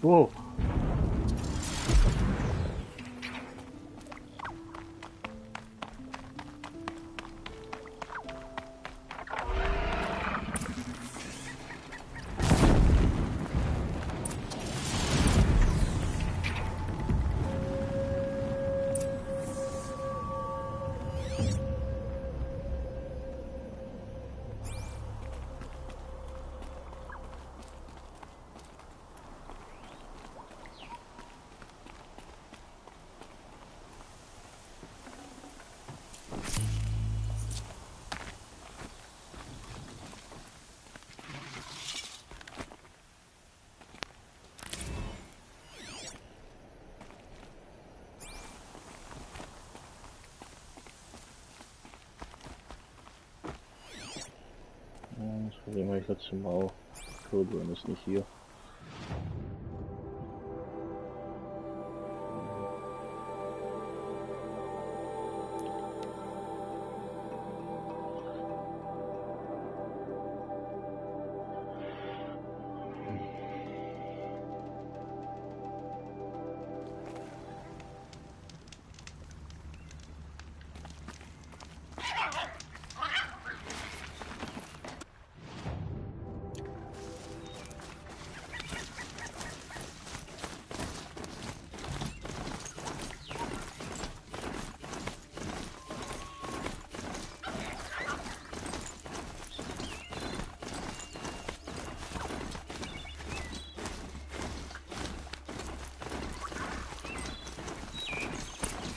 Whoa. Das Problem habe ich letztes Mal auch. Codeburn ist nicht hier.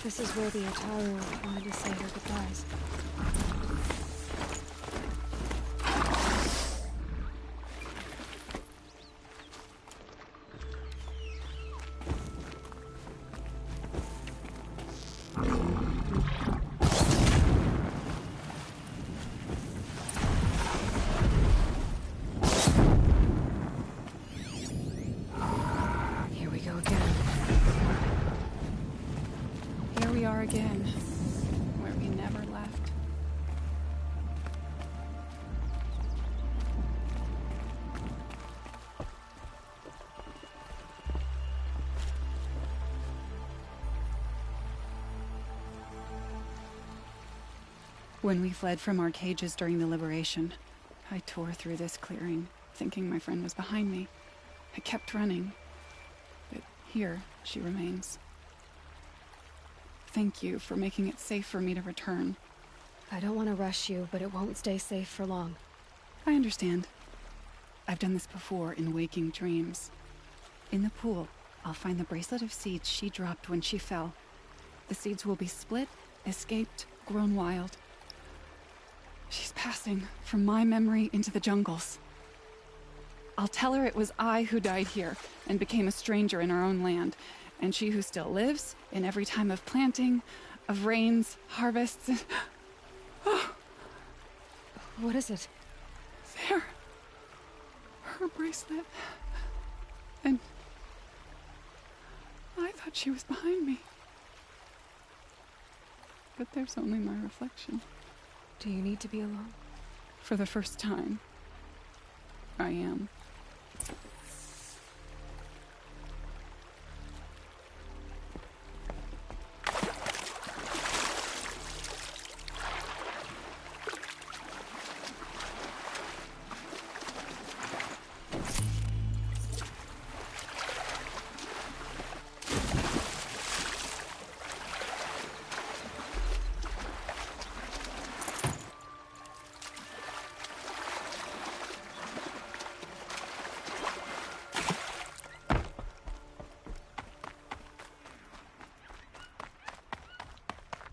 This is where the Otaru wanted to say their goodbyes. Here we go again. Here we are again, where we never left. When we fled from our cages during the liberation, I tore through this clearing, thinking my friend was behind me. I kept running, but here she remains. Thank you for making it safe for me to return. I don't want to rush you, but it won't stay safe for long. I understand. I've done this before in waking dreams. In the pool, I'll find the bracelet of seeds she dropped when she fell. The seeds will be split, escaped, grown wild. She's passing from my memory into the jungles. I'll tell her it was I who died here and became a stranger in our own land, and she who still lives in every time of planting, of rains, harvests. Oh. What is it? There. Her her bracelet. And I thought she was behind me. But there's only my reflection. Do you need to be alone? For the first time, I am.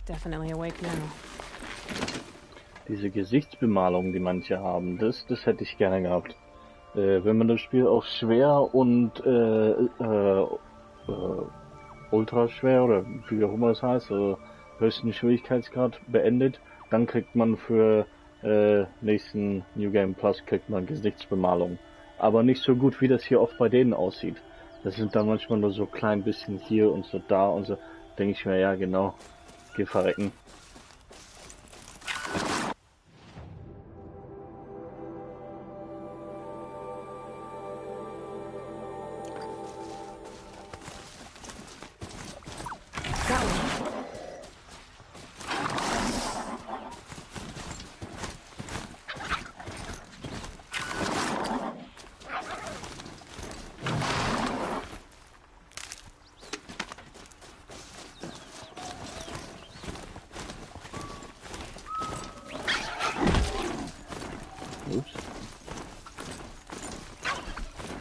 Definitely awake now. Diese Gesichtsbemalung, die manche haben, das hätte ich gerne gehabt. Wenn man das Spiel auf schwer und ultra schwer oder wie auch immer es heißt, höchsten Schwierigkeitsgrad beendet, dann kriegt man für nächsten New Game Plus kriegt man Gesichtsbemalung. Aber nicht so gut, wie das hier oft bei denen aussieht. Das sind dann manchmal nur so klein bisschen hier und so da und so. Denke ich mir, ja genau, geh verrecken.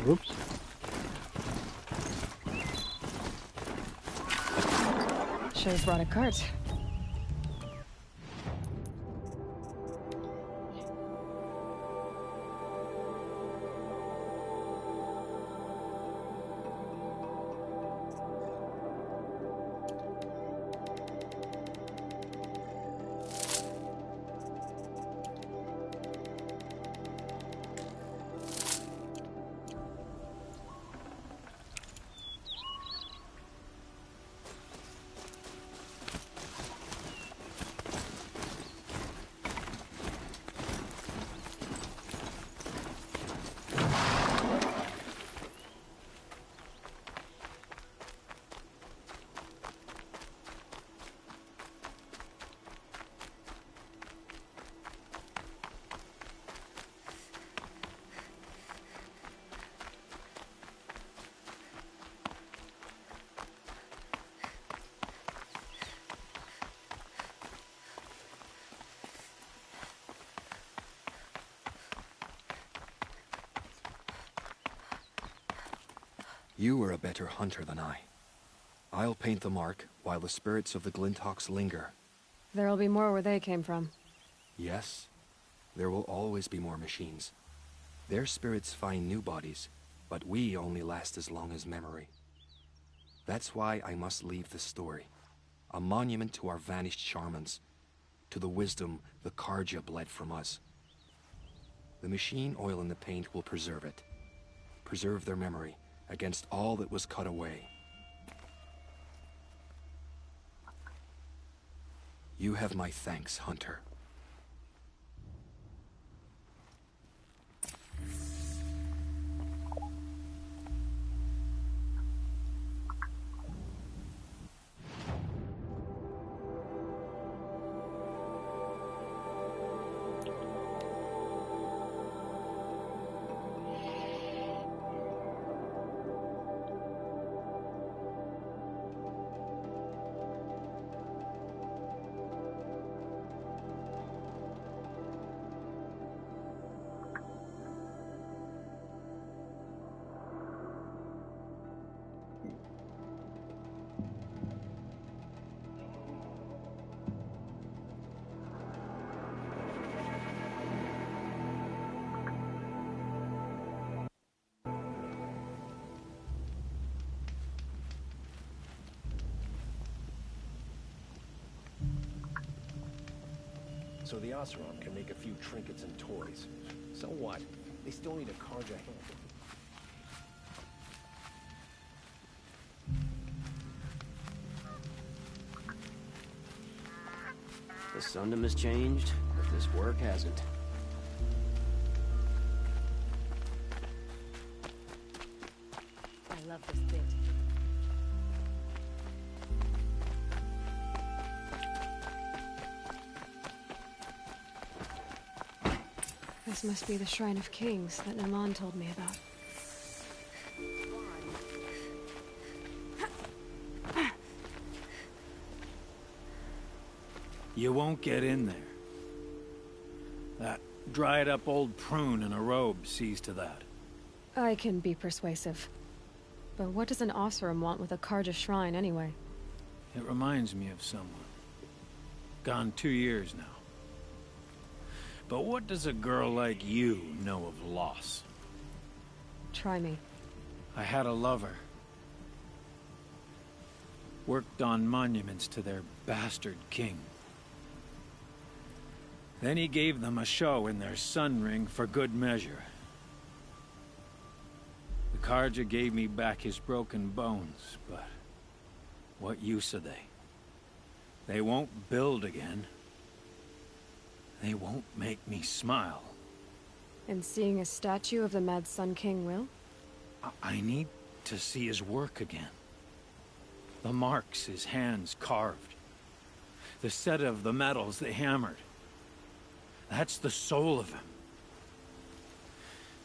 Oops. Should have brought a cart. You are a better hunter than I. I'll paint the mark while the spirits of the Glinthawks linger. There'll be more where they came from. Yes, there will always be more machines. Their spirits find new bodies, but we only last as long as memory. That's why I must leave this story. A monument to our vanished shamans, to the wisdom the Karja bled from us. The machine oil in the paint will preserve it. Preserve their memory against all that was cut away. You have my thanks, Hunter. So the Oseram can make a few trinkets and toys. So what? They still need a Karja hand. The Sundom has changed, but this work hasn't. I love this bit. This must be the Shrine of Kings that Naman told me about. You won't get in there. That dried-up old prune in a robe sees to that. I can be persuasive. But what does an Oseram want with a Karja shrine, anyway? It reminds me of someone. Gone 2 years now. But what does a girl like you know of loss? Try me. I had a lover. Worked on monuments to their bastard king. Then he gave them a show in their sun ring for good measure. The Karja gave me back his broken bones, but what use are they? They won't build again. They won't make me smile. And seeing a statue of the Mad Sun King will? I need to see his work again. The marks his hands carved. The set of the metals they hammered. That's the soul of him.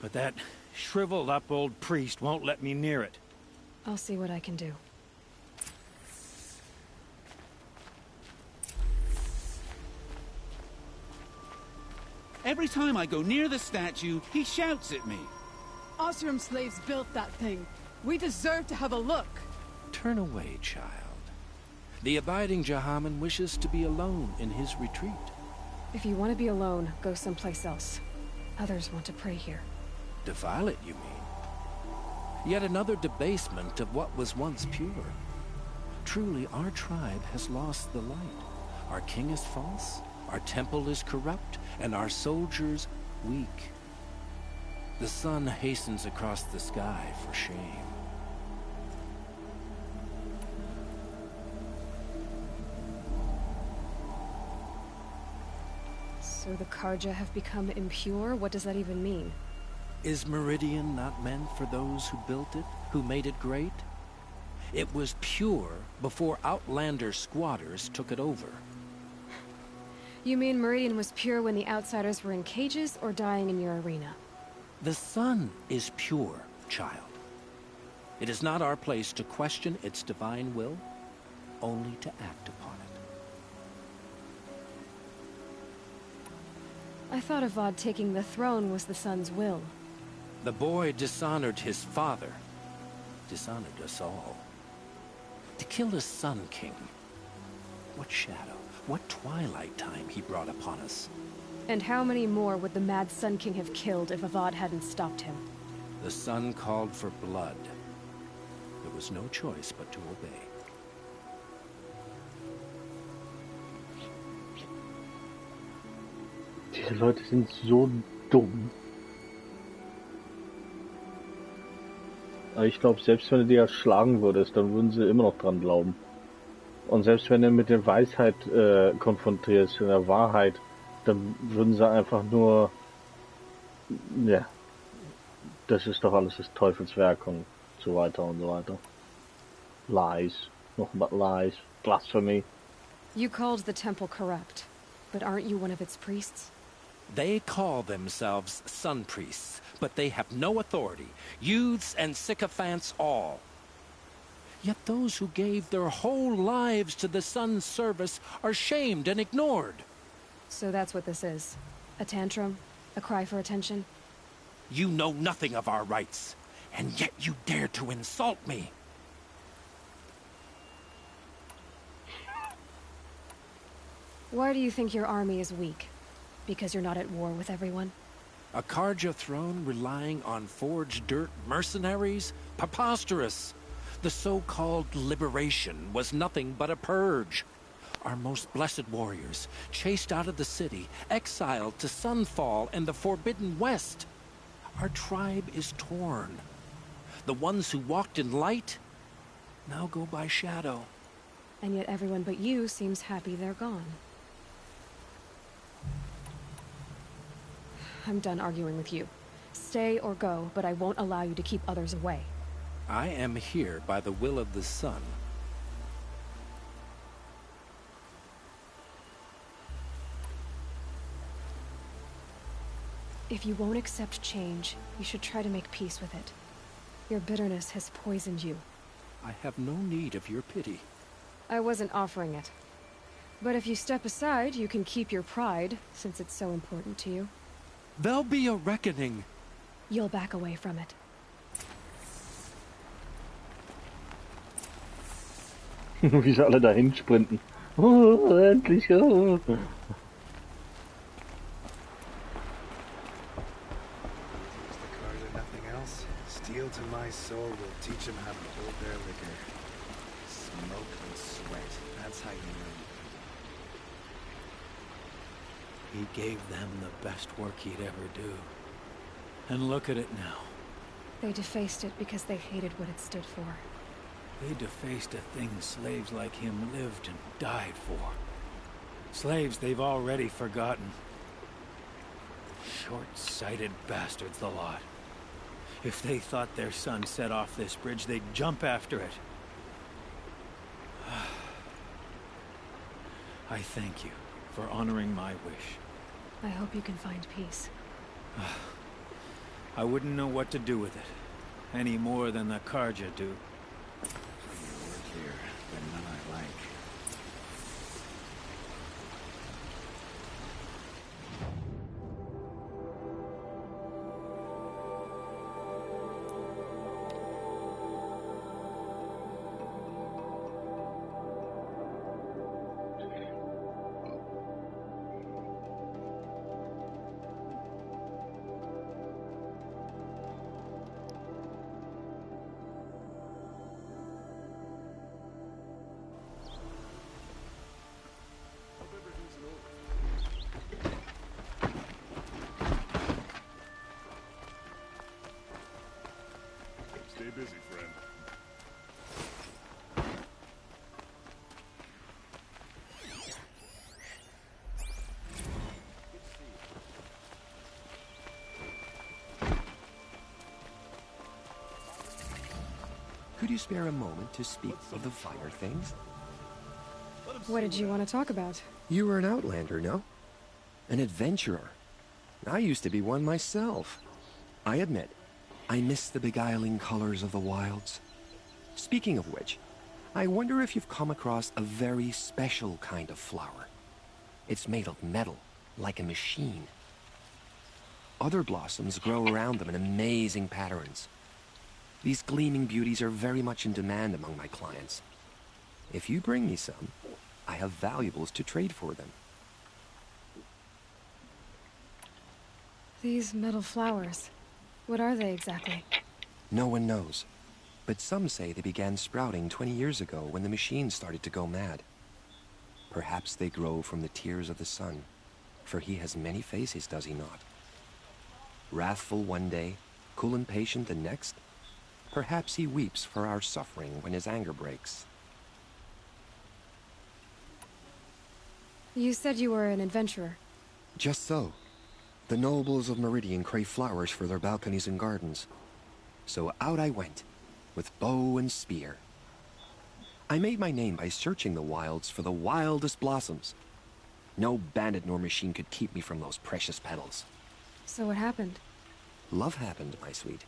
But that shriveled up old priest won't let me near it. I'll see what I can do. Every time I go near the statue, he shouts at me. Oseram slaves built that thing. We deserve to have a look. Turn away, child. The abiding Jahaman wishes to be alone in his retreat. If you want to be alone, go someplace else. Others want to pray here. Defile it, you mean? Yet another debasement of what was once pure. Truly, our tribe has lost the light. Our king is false, our temple is corrupt, and our soldiers weak. The sun hastens across the sky for shame. So the Karja have become impure? What does that even mean? Is Meridian not meant for those who built it, who made it great? It was pure before outlander squatters took it over. You mean Meridian was pure when the outsiders were in cages or dying in your arena? The sun is pure, child. It is not our place to question its divine will, only to act upon it. I thought Avad taking the throne was the sun's will. The boy dishonored his father, dishonored us all. To kill the Sun King, what shadow, what twilight time he brought upon us. And how many more would the Mad Sun King have killed if Avad hadn't stopped him? The sun called for blood. There was no choice but to obey. Diese Leute sind so dumm. Aber ich glaube, selbst wenn du die erschlagen würdest, dann würden sie immer noch dran glauben. Und selbst wenn du mit der Weisheit konfrontierst, in der Wahrheit, dann würden sie einfach nur, ja, das ist doch alles das Teufelswerk und so weiter und so weiter. Lies, nothing but lies, blasphemy. You called the temple corrupt, but aren't you one of its priests? They call themselves sun priests, but they have no authority, youths and sycophants all. Yet those who gave their whole lives to the sun's service are shamed and ignored. So that's what this is. A tantrum? A cry for attention? You know nothing of our rights, and yet you dare to insult me. Why do you think your army is weak? Because you're not at war with everyone? A Karja throne relying on forged dirt mercenaries? Preposterous! The so-called liberation was nothing but a purge. Our most blessed warriors, chased out of the city, exiled to Sunfall and the Forbidden West. Our tribe is torn. The ones who walked in light now go by shadow. And yet everyone but you seems happy they're gone. I'm done arguing with you. Stay or go, but I won't allow you to keep others away. I am here by the will of the sun. If you won't accept change, you should try to make peace with it. Your bitterness has poisoned you. I have no need of your pity. I wasn't offering it. But if you step aside, you can keep your pride, since it's so important to you. There'll be a reckoning. You'll back away from it. Wie sie alle dahin sprinten. Oh, endlich. Oh. Steel to my soul will teach them how to hold their liquor. Smoke and sweat. That's how you learn. He gave them the best work he'd ever do. And look at it now. They defaced it because they hated what it stood for. They defaced a thing slaves like him lived and died for. Slaves they've already forgotten. Short-sighted bastards, the lot. If they thought their son set off this bridge, they'd jump after it. I thank you for honoring my wish. I hope you can find peace. I wouldn't know what to do with it, any more than the Karja do. Your work here, but none I like. Stay busy, friend. Could you spare a moment to speak of the finer things? What did you want to talk about? You were an outlander, no? An adventurer. I used to be one myself. I admit, I miss the beguiling colors of the wilds. Speaking of which, I wonder if you've come across a very special kind of flower. It's made of metal, like a machine. Other blossoms grow around them in amazing patterns. These gleaming beauties are very much in demand among my clients. If you bring me some, I have valuables to trade for them. These metal flowers. What are they exactly? No one knows. But some say they began sprouting 20 years ago when the machines started to go mad. Perhaps they grow from the tears of the sun, for he has many faces, does he not? Wrathful one day, cool and patient the next. Perhaps he weeps for our suffering when his anger breaks. You said you were an adventurer. Just so. The nobles of Meridian crave flowers for their balconies and gardens. So out I went, with bow and spear. I made my name by searching the wilds for the wildest blossoms. No bandit nor machine could keep me from those precious petals. So what happened? Love happened, my sweet.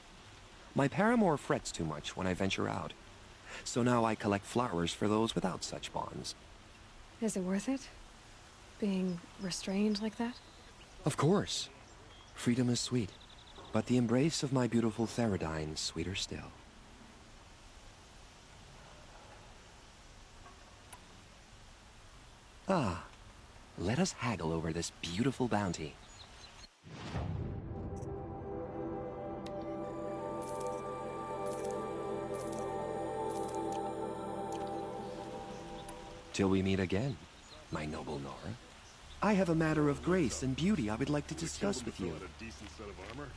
My paramour frets too much when I venture out. So now I collect flowers for those without such bonds. Is it worth it? Being restrained like that? Of course. Freedom is sweet, but the embrace of my beautiful Theridine sweeter still. Ah, let us haggle over this beautiful bounty. Till we meet again, my noble Nora. I have a matter of grace and beauty I would like to discuss with you. A decent set of armor?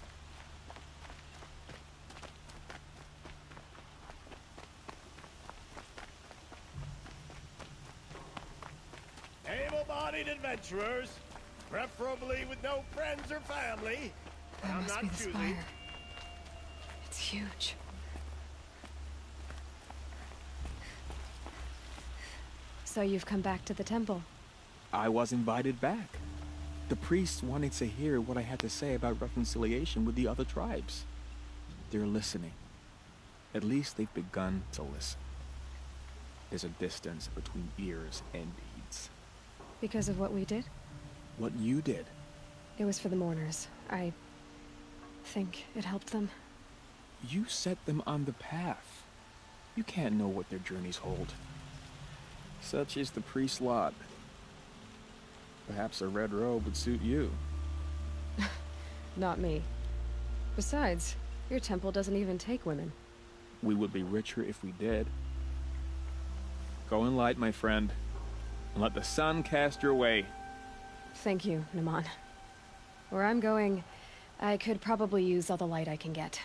able-bodied adventurers, preferably with no friends or family. But That I'm must not be the choosy. spire. It's huge. So you've come back to the temple? I was invited back. The priests wanted to hear what I had to say about reconciliation with the other tribes. They're listening. At least they've begun to listen. There's a distance between ears and deeds. Because of what we did? What you did. It was for the mourners. I think it helped them. You set them on the path. You can't know what their journeys hold. Such is the priest's lot. Perhaps a red robe would suit you. Not me. Besides, your temple doesn't even take women. We would be richer if we did. Go in light, my friend, and let the sun cast your way. Thank you, Naman. Where I'm going, I could probably use all the light I can get.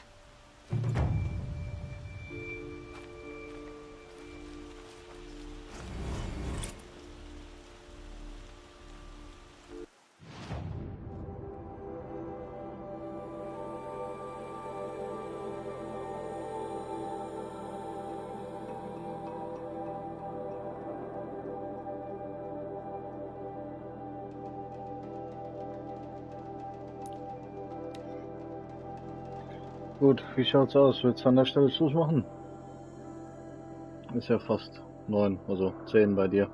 Gut, wie schaut's aus? Willst du an der Stelle Schluss machen? Ist ja fast 9, also 10 bei dir.